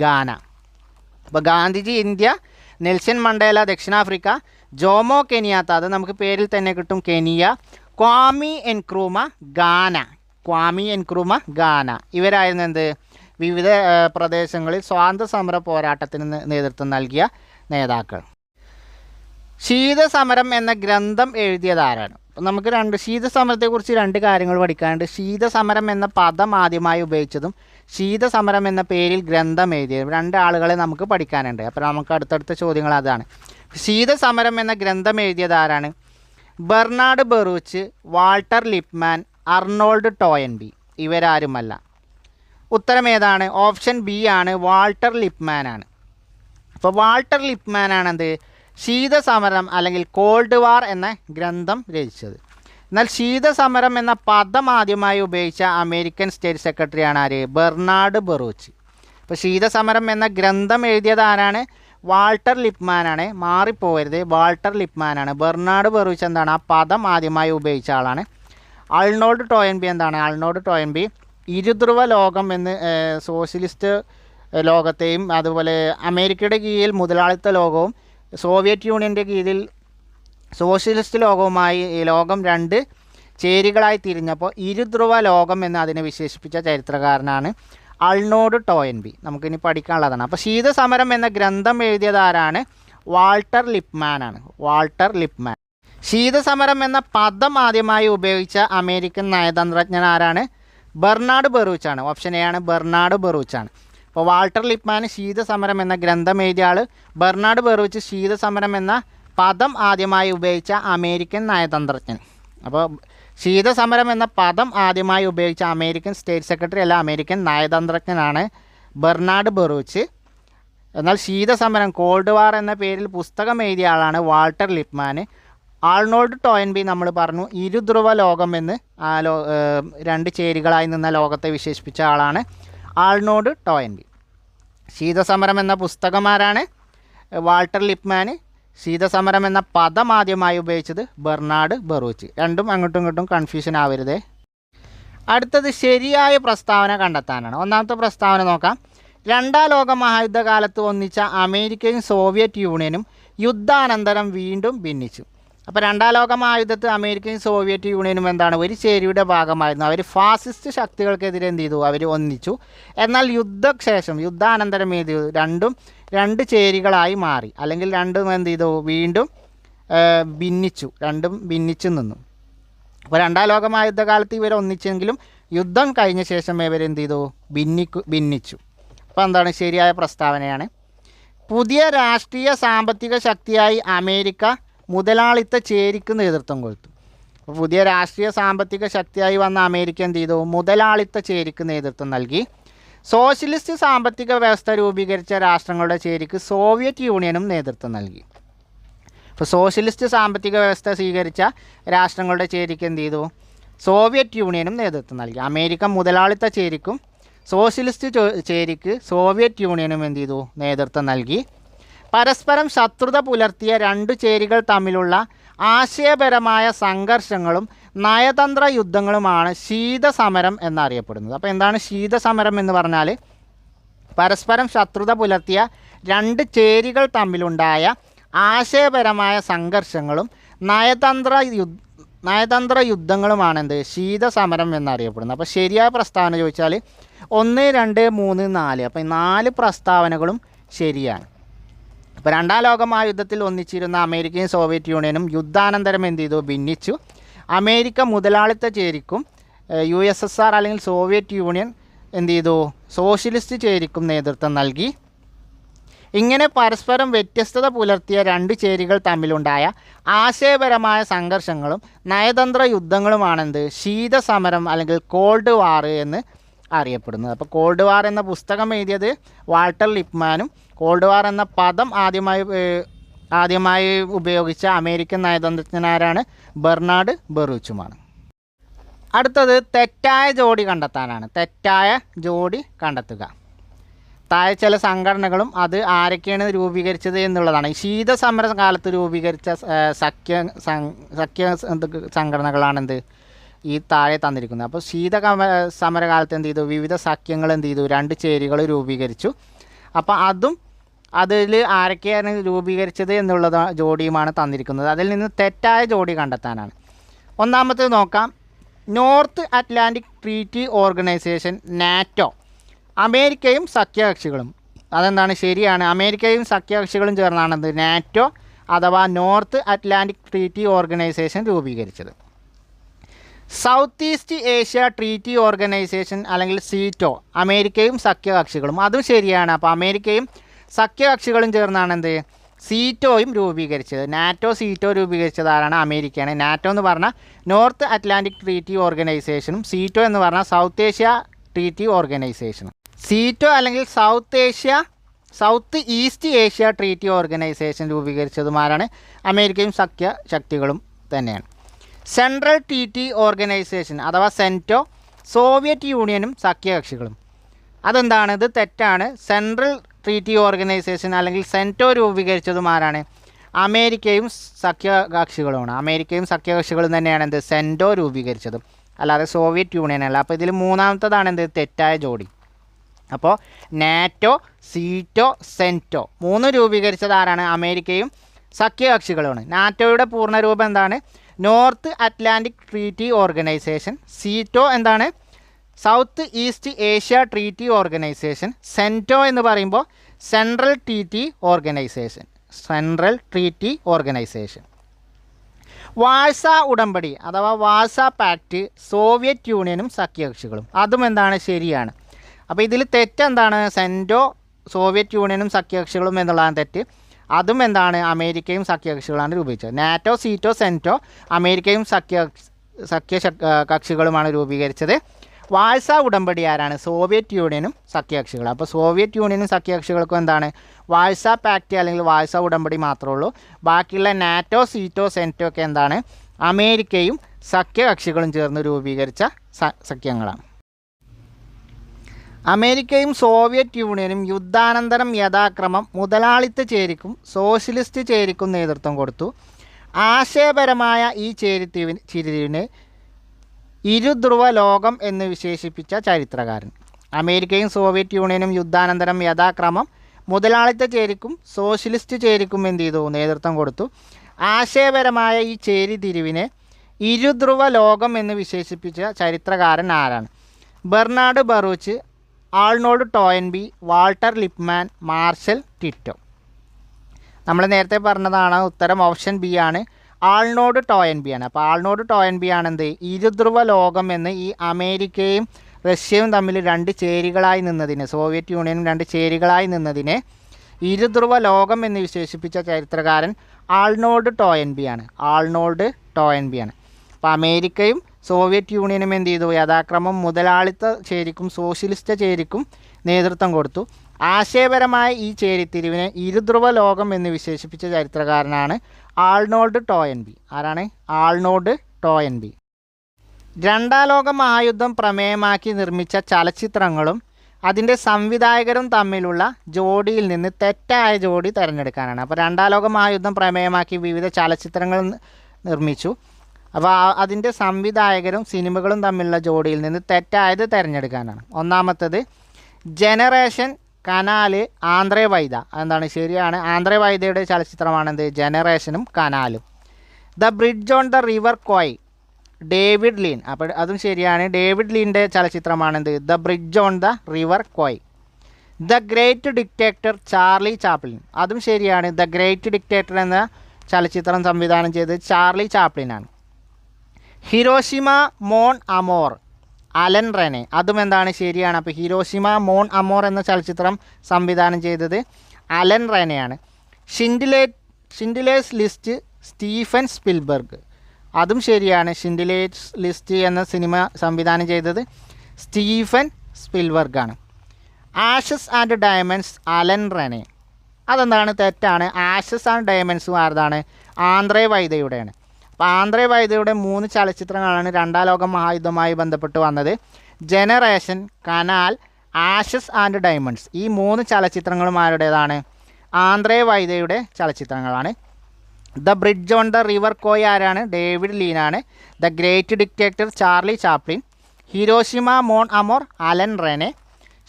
ഗാന. അപ്പോൾ ഗാന്ധിജി ഇന്ത്യ, നെൽസൺ മണ്ടേല ദക്ഷിണാഫ്രിക്ക, ജോമോ കെനിയാത്ത, അത് നമുക്ക് പേരിൽ തന്നെ കിട്ടും, കെനിയ, ക്വാമി എൻക്രൂമ ഗാന, ക്വാമി എൻക്രൂമ ഗാന. ഇവരായിരുന്നു എന്ത് വിവിധ പ്രദേശങ്ങളിൽ സ്വാതന്ത്ര്യ സമര പോരാട്ടത്തിന് നേതൃത്വം നൽകിയ നേതാക്കൾ. ശീതസമരം എന്ന ഗ്രന്ഥം എഴുതിയതാരാണ്? അപ്പം നമുക്ക് ശീതസമരത്തെക്കുറിച്ച് രണ്ട് കാര്യങ്ങൾ പഠിക്കാനുണ്ട്. ശീതസമരം എന്ന പദം ആദ്യമായി ഉപയോഗിച്ചതും ശീതസമരം എന്ന പേരിൽ ഗ്രന്ഥം എഴുതിയതും രണ്ട് ആളുകളെ നമുക്ക് പഠിക്കാനുണ്ട്. അപ്പോൾ നമുക്ക് അടുത്തടുത്ത ചോദ്യങ്ങൾ അതാണ്. ശീതസമരം എന്ന ഗ്രന്ഥം എഴുതിയതാരാണ്? Bernard Baruch, Walter Lippmann, Arnold Toynbee. ഇവരാരുമല്ല. ഉത്തരം ഏതാണ്? ഓപ്ഷൻ ബി ആണ്, വാൾട്ടർ ലിപ്മാൻ ആണ്. അപ്പോൾ വാൾട്ടർ ലിപ്മാൻ ആണെന്ത് ശീതസമരം അല്ലെങ്കിൽ കോൾഡ് വാർ എന്ന ഗ്രന്ഥം രചിച്ചത്. എന്നാൽ ശീതസമരം എന്ന പദം ആദ്യമായി ഉപയോഗിച്ച അമേരിക്കൻ സ്റ്റേറ്റ് സെക്രട്ടറിയാണ് ആര്? Bernard Baruch. അപ്പോൾ ശീതസമരം എന്ന ഗ്രന്ഥം എഴുതിയത് ആരാണ്? വാൾട്ടർ ലിപ്മാൻ ആണ്. മാറിപ്പോകരുത്, വാൾട്ടർ ലിപ്മാൻ ആണ്. ബെർണാഡ് ബറൂച്ച് എന്താണ്? ആ പദം ആദ്യമായി ഉപയോഗിച്ച ആളാണ്. അൾനോൾഡ് ടോയൻബി എന്താണ്? അൾനോൾഡ് ടോയൻബി ഇരുധ്രുവ ലോകം എന്ന് സോഷ്യലിസ്റ്റ് ലോകത്തെയും അതുപോലെ അമേരിക്കയുടെ കീഴിൽ മുതലാളിത്ത ലോകവും സോവിയറ്റ് യൂണിയൻ്റെ കീഴിൽ സോഷ്യലിസ്റ്റ് ലോകവുമായി ഈ ലോകം രണ്ട് ചേരികളായി തിരിഞ്ഞപ്പോൾ ഇരുധ്രുവ ലോകം എന്ന് അതിനെ വിശേഷിപ്പിച്ച ചരിത്രകാരനാണ് അൾനോൾഡ് ടോയൻബി. നമുക്കിനി പഠിക്കാനുള്ളതാണ്. അപ്പോൾ ശീതസമരം എന്ന ഗ്രന്ഥം എഴുതിയത് ആരാണ്? വാൾട്ടർ ലിപ്മാൻ ആണ്. Walter Lippmann. ശീതസമരം എന്ന പദം ആദ്യമായി ഉപയോഗിച്ച അമേരിക്കൻ നയതന്ത്രജ്ഞൻ ആരാണ്? ബെർണാഡ് ബറൂച്ചാണ്. ഓപ്ഷൻ എ ആണ്, ബെർണാഡ് ബറൂച്ചാണ്. അപ്പോൾ വാൾട്ടർ ലിപ്മാൻ ശീതസമരം എന്ന ഗ്രന്ഥം എഴുതിയ ആൾ, ബെർണാഡ് ബറൂച്ച് ശീതസമരം എന്ന പദം ആദ്യമായി ഉപയോഗിച്ച അമേരിക്കൻ നയതന്ത്രജ്ഞൻ. അപ്പോൾ ശീതസമരം എന്ന പദം ആദ്യമായി ഉപയോഗിച്ച അമേരിക്കൻ സ്റ്റേറ്റ് സെക്രട്ടറി അല്ല, അമേരിക്കൻ നയതന്ത്രജ്ഞനാണ് ബെർണാഡ് ബറൂച്ച്. എന്നാൽ ശീതസമരം കോൾഡ് വാർ എന്ന പേരിൽ പുസ്തകം എഴുതിയ ആളാണ് വാൾട്ടർ ലിപ്മാൻ. ആൾനോൾഡ് ടോയൻബി നമ്മൾ പറഞ്ഞു ഇരുധ്രുവ ലോകം എന്ന് രണ്ട് ചേരികളായി നിന്ന ലോകത്തെ വിശേഷിപ്പിച്ച ആളാണ് ആൾനോൾഡ് ടോയൻബി. ശീതസമരം എന്ന പുസ്തകമാരാണ്? Walter Lippmann. ശീതസമരം എന്ന പദം ആദ്യമായി ഉപയോഗിച്ചത് ബെർണാഡ് ബറൂച്ച്. രണ്ടും അങ്ങോട്ടും ഇങ്ങോട്ടും കൺഫ്യൂഷൻ ആവരുതേ. അടുത്തത് ശരിയായ പ്രസ്താവന കണ്ടെത്താനാണ്. ഒന്നാമത്തെ പ്രസ്താവന നോക്കാം. രണ്ടാം ലോക മഹായുദ്ധകാലത്ത് ഒന്നിച്ച അമേരിക്കയും സോവിയറ്റ് യൂണിയനും യുദ്ധാനന്തരം വീണ്ടും ഭിന്നിച്ചു. അപ്പോൾ രണ്ടാം ലോക മഹായുദ്ധത്തിൽ അമേരിക്കയും സോവിയറ്റ് യൂണിയനും എന്താണ്? ഒരു ചേരിയുടെ ഭാഗമായിരുന്നു. അവർ ഫാസിസ്റ്റ് ശക്തികൾക്കെതിരെ എന്ത് ചെയ്തു? അവർ ഒന്നിച്ചു. എന്നാൽ യുദ്ധശേഷം യുദ്ധാനന്തരം എന്ത് ചെയ്തു? രണ്ടും രണ്ട് ചേരികളായി മാറി, അല്ലെങ്കിൽ രണ്ടും എന്ത് ചെയ്തു? വീണ്ടും ഭിന്നിച്ചു. രണ്ടും ഭിന്നിച്ചു നിന്നു. അപ്പോൾ രണ്ടാം ലോക മഹായുദ്ധകാലത്ത് ഇവർ ഒന്നിച്ചെങ്കിലും യുദ്ധം കഴിഞ്ഞ ശേഷം ഇവരെന്ത് ചെയ്തു? ഭിന്നിച്ചു. അപ്പോൾ എന്താണ്? ശരിയായ പ്രസ്താവനയാണ്. പുതിയ രാഷ്ട്രീയ സാമ്പത്തിക ശക്തിയായി അമേരിക്ക മുതലാളിത്ത ചേരിക്ക് നേതൃത്വം കൊടുത്തു. അപ്പോൾ പുതിയ രാഷ്ട്രീയ സാമ്പത്തിക ശക്തിയായി വന്ന അമേരിക്ക എന്ത് ചെയ്തു? മുതലാളിത്ത ചേരിക്ക് നേതൃത്വം നൽകി. സോഷ്യലിസ്റ്റ് സാമ്പത്തിക വ്യവസ്ഥ രൂപീകരിച്ച രാഷ്ട്രങ്ങളുടെ ചേരിക്ക് സോവിയറ്റ് യൂണിയനും നേതൃത്വം നൽകി. ഇപ്പോൾ സോഷ്യലിസ്റ്റ് സാമ്പത്തിക വ്യവസ്ഥ സ്വീകരിച്ച രാഷ്ട്രങ്ങളുടെ ചേരിക്ക് എന്ത് ചെയ്തു? സോവിയറ്റ് യൂണിയനും നേതൃത്വം നൽകി. അമേരിക്ക മുതലാളിത്ത ചേരിക്കും സോഷ്യലിസ്റ്റ് ചേരിക്ക് സോവിയറ്റ് യൂണിയനും എന്ത് ചെയ്തു? നേതൃത്വം നൽകി. പരസ്പരം ശത്രുത പുലർത്തിയ രണ്ടു ചേരികൾ തമ്മിലുള്ള ആശയപരമായ സംഘർഷങ്ങളും നയതന്ത്ര യുദ്ധങ്ങളുമാണ് ശീതസമരം എന്നറിയപ്പെടുന്നത്. അപ്പോൾ എന്താണ് ശീതസമരം എന്ന് പറഞ്ഞാൽ? പരസ്പരം ശത്രുത പുലർത്തിയ രണ്ട് ചേരികൾ തമ്മിലുണ്ടായ ആശയപരമായ സംഘർഷങ്ങളും നയതന്ത്ര യുദ്ധങ്ങളുമാണ് എന്ത്? ശീതസമരം എന്നറിയപ്പെടുന്നത്. അപ്പോൾ ശരിയായ പ്രസ്താവന ചോദിച്ചാൽ 1, 2, 3, 4. അപ്പോൾ ഈ 4 പ്രസ്താവനകളും ശരിയാണ്. അപ്പോൾ രണ്ടാം ലോക മഹായുദ്ധത്തിൽ ഒന്നിച്ചിരുന്ന അമേരിക്കയും സോവിയറ്റ് യൂണിയനും യുദ്ധാനന്തരം എന്ത് ചെയ്തു? ഭിന്നിച്ചു. അമേരിക്ക മുതലാളിത്ത ചേരിക്കും USSR അല്ലെങ്കിൽ സോവിയറ്റ് യൂണിയൻ എന്ത് ചെയ്തു? സോഷ്യലിസ്റ്റ് ചേരിക്കും നേതൃത്വം നൽകി. ഇങ്ങനെ പരസ്പരം വ്യത്യസ്തത പുലർത്തിയ രണ്ട് ചേരികൾ തമ്മിലുണ്ടായ ആശയപരമായ സംഘർഷങ്ങളും നയതന്ത്ര യുദ്ധങ്ങളുമാണെന്ത്? ശീതസമരം അല്ലെങ്കിൽ കോൾഡ് വാർ എന്ന് അറിയപ്പെടുന്നത്. അപ്പോൾ കോൾഡ് വാർ എന്ന പുസ്തകം എഴുതിയത് വാൾട്ടർ ലിപ്മാനും കോൾഡ് വാർ എന്ന പദം ആദ്യമായി ആദ്യമായി ഉപയോഗിച്ച അമേരിക്കൻ നയതന്ത്രജ്ഞനാരാണ്? ബെർണാഡ് ബറൂച്ചുമാണ്. അടുത്തത് തെറ്റായ ജോഡി കണ്ടെത്താനാണ്. തെറ്റായ ജോഡി കണ്ടെത്തുക. താഴെ ചില സംഘടനകളും അത് ആരൊക്കെയാണ് രൂപീകരിച്ചത് എന്നുള്ളതാണ്. ശീതസമര കാലത്ത് രൂപീകരിച്ച സഖ്യ സംഘടനകളാണെന്ത് ഈ താഴെ തന്നിരിക്കുന്നത്. അപ്പോൾ സമരകാലത്ത് എന്ത് ചെയ്തു? വിവിധ സഖ്യങ്ങൾ എന്ത് ചെയ്തു? 2 ചേരികൾ രൂപീകരിച്ചു. അപ്പോൾ അതിൽ ആരൊക്കെയാണ് രൂപീകരിച്ചത് എന്നുള്ള ജോഡിയുമാണ് തന്നിരിക്കുന്നത്. അതിൽ നിന്ന് തെറ്റായ ജോഡി കണ്ടെത്താനാണ്. ഒന്നാമത്തേത് നോക്കാം. North Atlantic Treaty organisation, NATO. അമേരിക്കയും സഖ്യകക്ഷികളും. അതെന്താണ്? ശരിയാണ്. അമേരിക്കയും സഖ്യകക്ഷികളും ചേർന്നാണെന്ത്? നാറ്റോ അഥവാ നോർത്ത് അറ്റ്ലാന്റിക് ട്രീറ്റി ഓർഗനൈസേഷൻ രൂപീകരിച്ചത്. South East Asia Treaty organisation അല്ലെങ്കിൽ സീറ്റോ. അമേരിക്കയും സഖ്യകക്ഷികളും. അതും ശരിയാണ്. അപ്പോൾ അമേരിക്കയും സഖ്യകക്ഷികളും ചേർന്നാണെന്ത്? സീറ്റോയും രൂപീകരിച്ചത്. നാറ്റോ സീറ്റോ രൂപീകരിച്ചത് ആരാണ്? അമേരിക്കയാണ്. നാറ്റോ എന്ന് പറഞ്ഞാൽ നോർത്ത് അറ്റ്ലാന്റിക് ട്രീറ്റി ഓർഗനൈസേഷനും സീറ്റോ എന്ന് പറഞ്ഞാൽ സൗത്ത് ഏഷ്യ ട്രീറ്റി ഓർഗനൈസേഷനും. സീറ്റോ അല്ലെങ്കിൽ South East Asia Treaty Organisation രൂപീകരിച്ചതുമാരാണ് അമേരിക്കയും സഖ്യശക്തികളും തന്നെയാണ്. സെൻട്രൽ ട്രീറ്റി ഓർഗനൈസേഷൻ അഥവാ സെൻറ്റോ, സോവിയറ്റ് യൂണിയനും സഖ്യകക്ഷികളും. അതെന്താണ്? ഇത് തെറ്റാണ്. സെൻട്രൽ ട്രീറ്റി ഓർഗനൈസേഷൻ അല്ലെങ്കിൽ സെൻറ്റോ രൂപീകരിച്ചതുമാരാണ്? അമേരിക്കയും സഖ്യകക്ഷികളുമാണ്. അമേരിക്കയും സഖ്യകക്ഷികളും തന്നെയാണ് എന്ത്? സെൻറ്റോ രൂപീകരിച്ചതും, അല്ലാതെ സോവിയറ്റ് യൂണിയൻ അല്ല. അപ്പോൾ ഇതിൽ മൂന്നാമത്തതാണ് എന്ത്? തെറ്റായ ജോഡി. അപ്പോൾ നാറ്റോ, സീറ്റോ, സെൻറ്റോ 3 രൂപീകരിച്ചത് ആരാണ്? അമേരിക്കയും സഖ്യകക്ഷികളുമാണ്. നാറ്റോയുടെ പൂർണ്ണരൂപം എന്താണ്? North Atlantic Treaty Organisation. SEATO എന്താണ്? South East Asia Treaty Organisation. CENTO എന്ന് പറയുമ്പോൾ സെൻട്രൽ ട്രീറ്റി ഓർഗനൈസേഷൻ. വാഴ്സ ഉടമ്പടി അഥവാ വാഴ്സ പാക്റ്റ്, സോവിയറ്റ് യൂണിയനും സഖ്യകക്ഷികളും. അതും എന്താണ്? ശരിയാണ്. അപ്പോൾ ഇതിൽ തെറ്റെന്താണ്? സെൻറ്റോ, സോവിയറ്റ് യൂണിയനും സഖ്യകക്ഷികളും എന്നുള്ളതാണ് തെറ്റ്. അതും എന്താണ്? അമേരിക്കയും സഖ്യകക്ഷികളാണ് രൂപീകരിച്ചത്. നാറ്റോ, സീറ്റോ, സെൻറ്റോ അമേരിക്കയും സഖ്യകക്ഷികളുമാണ് രൂപീകരിച്ചത്. വാഴ്സ ഉടമ്പടി ആരാണ്? സോവിയറ്റ് യൂണിയനും സഖ്യകക്ഷികളും. അപ്പോൾ സോവിയറ്റ് യൂണിയനും സഖ്യകക്ഷികൾക്കും എന്താണ്? വാഴ്സ പാക്റ്റ് അല്ലെങ്കിൽ വാഴ്സ ഉടമ്പടി മാത്രമേ ഉള്ളൂ. ബാക്കിയുള്ള നാറ്റോ, സീറ്റോ, സെൻറ്റോ ഒക്കെ എന്താണ്? അമേരിക്കയും സഖ്യകക്ഷികളും ചേർന്ന് രൂപീകരിച്ച സഖ്യങ്ങളാണ്. അമേരിക്കയും സോവിയറ്റ് യൂണിയനും യുദ്ധാനന്തരം യഥാക്രമം മുതലാളിത്ത ചേരിക്കും സോഷ്യലിസ്റ്റ് ചേരിക്കും നേതൃത്വം കൊടുത്തു. ആശയപരമായ ഈ ചേരിതിരിവിനെ ഇരുധ്രുവ ലോകം എന്ന് വിശേഷിപ്പിച്ച ചരിത്രകാരൻ. അമേരിക്കയും സോവിയറ്റ് യൂണിയനും യുദ്ധാനന്തരം യഥാക്രമം മുതലാളിത്ത ചേരിക്കും സോഷ്യലിസ്റ്റ് ചേരിക്കും എന്ത് ചെയ്തു? നേതൃത്വം കൊടുത്തു. ആശയപരമായ ഈ ചേരിതിരിവിനെ ഇരുധ്രുവ ലോകം എന്ന് വിശേഷിപ്പിച്ച ചരിത്രകാരൻ ആരാണ്? Bernard Baruch, Arnold Toynbee, Walter Lippmann, Marshal Tito. നമ്മൾ നേരത്തെ പറഞ്ഞതാണ് ഉത്തരം ഓപ്ഷൻ ബി ആണ്. ആൾനോഡ് ടോയൻബി ആണ്. അപ്പോൾ ആൾനോഡ് ടോയൻബി ആണെന്ത്? ഇരുധ്രുവ ലോകം എന്ന് ഈ അമേരിക്കയും റഷ്യയും തമ്മിൽ 2 ചേരികളായി നിന്നതിനെ, സോവിയറ്റ് യൂണിയനും 2 ചേരികളായി നിന്നതിനെ ഇരുധ്രുവ ലോകം എന്ന് വിശേഷിപ്പിച്ച ചരിത്രകാരൻ ആൾനോഡ് ടോയൻബി ആണ്. അപ്പോൾ അമേരിക്കയും സോവിയറ്റ് യൂണിയനും എന്ത് ചെയ്തു? യഥാക്രമം മുതലാളിത്ത ചേരിക്കും സോഷ്യലിസ്റ്റ് ചേരിക്കും നേതൃത്വം കൊടുത്തു. ആശയപരമായ ഈ ചേരിതിരിവിനെ ഇരുധ്രുവ ലോകം എന്ന് വിശേഷിപ്പിച്ച ചരിത്രകാരനാണ് ആൾനോഡ് ടോയൻബി. ആരാണ്? ആൾനോഡ് ടോയൻബി. 2ാം ലോക മഹായുദ്ധം പ്രമേയമാക്കി നിർമ്മിച്ച ചലച്ചിത്രങ്ങളും അതിൻ്റെ സംവിധായകരും തമ്മിലുള്ള ജോഡിയിൽ നിന്ന് തെറ്റായ ജോഡി തിരഞ്ഞെടുക്കാനാണ്. അപ്പോൾ 2ാം ലോക മഹായുദ്ധം പ്രമേയമാക്കി വിവിധ ചലച്ചിത്രങ്ങൾ നിർമ്മിച്ചു. അപ്പോൾ അതിൻ്റെ സംവിധായകരും സിനിമകളും തമ്മിലുള്ള ജോഡിയിൽ നിന്ന് തെറ്റായത് തിരഞ്ഞെടുക്കാനാണ്. ഒന്നാമത്തത് ജനറേഷൻ, കനാല്, ആന്ധ്രേ വൈദ. എന്താണ്? ശരിയാണ്. ആന്ധ്രേ വൈദയുടെ ചലച്ചിത്രമാണെന്ത്? ജനറേഷനും കനാലും. The Bridge on the River Kwai, David Lean. അപ്പോൾ അതും ശരിയാണ്. ഡേവിഡ് ലീൻ്റെ ചലച്ചിത്രമാണെന്ത്? The Bridge on the River Kwai. The Great Dictator, Charlie Chaplin. അതും ശരിയാണ്. ദ ഗ്രേറ്റ് ഡിക്റ്റേറ്റർ എന്ന ചലച്ചിത്രം സംവിധാനം ചെയ്തത് ചാർലി ചാപ്ലിനാണ്. ഹിരോഷിമ മോൺ അമോർ, അലൻ റെനെ. അതും എന്താണ്? ശരിയാണ്. അപ്പോൾ ഹിരോഷിമ മോൺ അമോർ എന്ന ചലച്ചിത്രം സംവിധാനം ചെയ്തത് അലൻ റെനെയാണ്. Schindler's List, Steven Spielberg. അതും ശരിയാണ്. ഷിൻഡിലേഴ്സ് ലിസ്റ്റ് എന്ന സിനിമ സംവിധാനം ചെയ്തത് സ്റ്റീഫൻ സ്പിൽബർഗ് ആണ്. Ashes and Diamonds, Alain Resnais. അതെന്താണ്? തെറ്റാണ്. ആഷസ് ആൻഡ് ഡയമണ്ട്സും ആരതാണ്? ആന്ദ്രേ വൈദയുടെയാണ്. അപ്പോൾ ആന്ദ്രേ വൈദയുടെ 3 ചലച്ചിത്രങ്ങളാണ് രണ്ടാം ലോക മഹായുദ്ധവുമായി ബന്ധപ്പെട്ട് വന്നത്. Generation, Canal, Ashes and Diamonds. ഈ 3 ചലച്ചിത്രങ്ങളും ആരുടേതാണ്? ആന്ദ്രേ വൈദയുടെ ചലച്ചിത്രങ്ങളാണ്. The Bridge on the River Kwai ആരാണ്? ഡേവിഡ് ലീനാണ്. The Great Dictator Charlie Chaplin. Hiroshima Mon അമോർ Alain Resnais.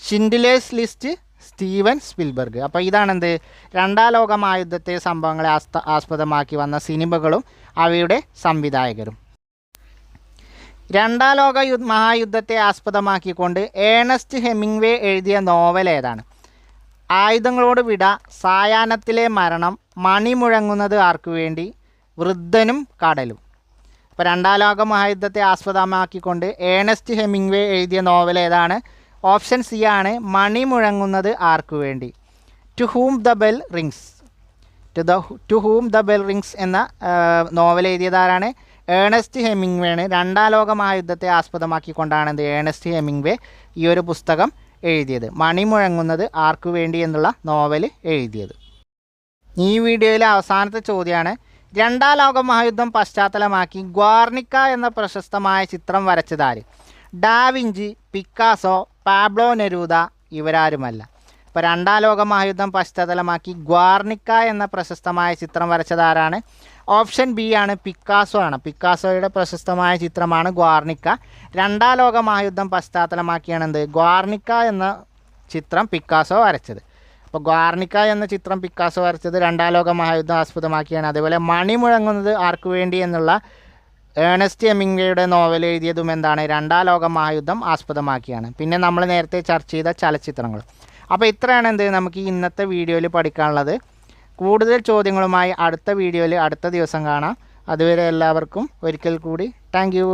Schindler's List Steven Spielberg. അപ്പോൾ ഇതാണെന്ത്? രണ്ടാം ലോക മഹായുദ്ധത്തെ സംഭവങ്ങളെ ആസ്പദമാക്കി വന്ന സിനിമകളും അവയുടെ സംവിധായകരും. രണ്ടാം ലോക മഹായുദ്ധത്തെ ആസ്പദമാക്കിക്കൊണ്ട് ഏണസ്റ്റ് ഹെമിംഗ്വേ എഴുതിയ നോവൽ ഏതാണ്? ആയുധങ്ങളോട് വിട, സായാഹ്നത്തിലെ മരണം, മണി മുഴങ്ങുന്നത് ആർക്കു വേണ്ടി, വൃദ്ധനും കടലും. ഇപ്പോൾ രണ്ടാം ലോക മഹായുദ്ധത്തെ ആസ്പദമാക്കിക്കൊണ്ട് ഏണസ്റ്റ് ഹെമിംഗ്വേ എഴുതിയ നോവൽ ഏതാണ്? ഓപ്ഷൻ സി ആണ്, മണി മുഴങ്ങുന്നത് ആർക്കു വേണ്ടി. To whom the bell rings. To whom the bell rings എന്ന നോവൽ എഴുതിയതാരാണ്? ഏണസ്റ്റ് ഹെമിംഗ്വേ ആണ്. രണ്ടാം ലോക മഹായുദ്ധത്തെ ആസ്പദമാക്കിക്കൊണ്ടാണ് ഏണസ്റ്റ് ഹെമിംഗ്വേ ഈ ഒരു പുസ്തകം എഴുതിയത്. മണി മുഴങ്ങുന്നത് ആർക്കു വേണ്ടി എന്നുള്ള നോവൽ എഴുതിയത്. ഈ വീഡിയോയിലെ അവസാനത്തെ ചോദ്യമാണ്, രണ്ടാം ലോക മഹായുദ്ധം പശ്ചാത്തലമാക്കി ഗ്വാർണിക്ക എന്ന പ്രശസ്തമായ ചിത്രം വരച്ചതാര്? Da Vinci, Picasso, Pablo Neruda. ഇവരാരുമല്ല. ഇപ്പോൾ രണ്ടാം ലോക മഹായുദ്ധം പശ്ചാത്തലമാക്കി ഗ്വാർണിക്ക എന്ന പ്രശസ്തമായ ചിത്രം വരച്ചതാരാണ്? ഓപ്ഷൻ ബി ആണ്, പിക്കാസോ ആണ്. പിക്കാസോയുടെ പ്രശസ്തമായ ചിത്രമാണ് ഗ്വാർണിക്ക. രണ്ടാം ലോക മഹായുദ്ധം പശ്ചാത്തലമാക്കിയാണ് എന്ത്? ഗ്വാർണിക്ക എന്ന ചിത്രം പിക്കാസോ വരച്ചത്. അപ്പോൾ ഗ്വാർണിക്ക എന്ന ചിത്രം പിക്കാസോ വരച്ചത് രണ്ടാം ലോക മഹായുദ്ധം ആസ്പദമാക്കിയാണ്. അതേപോലെ മണി മുഴങ്ങുന്നത് ആർക്കു വേണ്ടി എന്നുള്ള ഏണസ്റ്റ് ഹെമിംഗ്വേയുടെ നോവൽ എഴുതിയതും എന്താണ്? രണ്ടാം ലോക മഹായുദ്ധം ആസ്പദമാക്കിയാണ്. പിന്നെ നമ്മൾ നേരത്തെ ചർച്ച ചെയ്ത ചലച്ചിത്രങ്ങൾ. അപ്പോൾ ഇത്രയാണ് എന്ത് നമുക്ക് ഇന്നത്തെ വീഡിയോയിൽ പഠിക്കാനുള്ളത്. കൂടുതൽ ചോദ്യങ്ങളുമായി അടുത്ത വീഡിയോയിൽ അടുത്ത ദിവസം കാണാം. അതുവരെ എല്ലാവർക്കും ഒരിക്കൽ കൂടി താങ്ക് യു.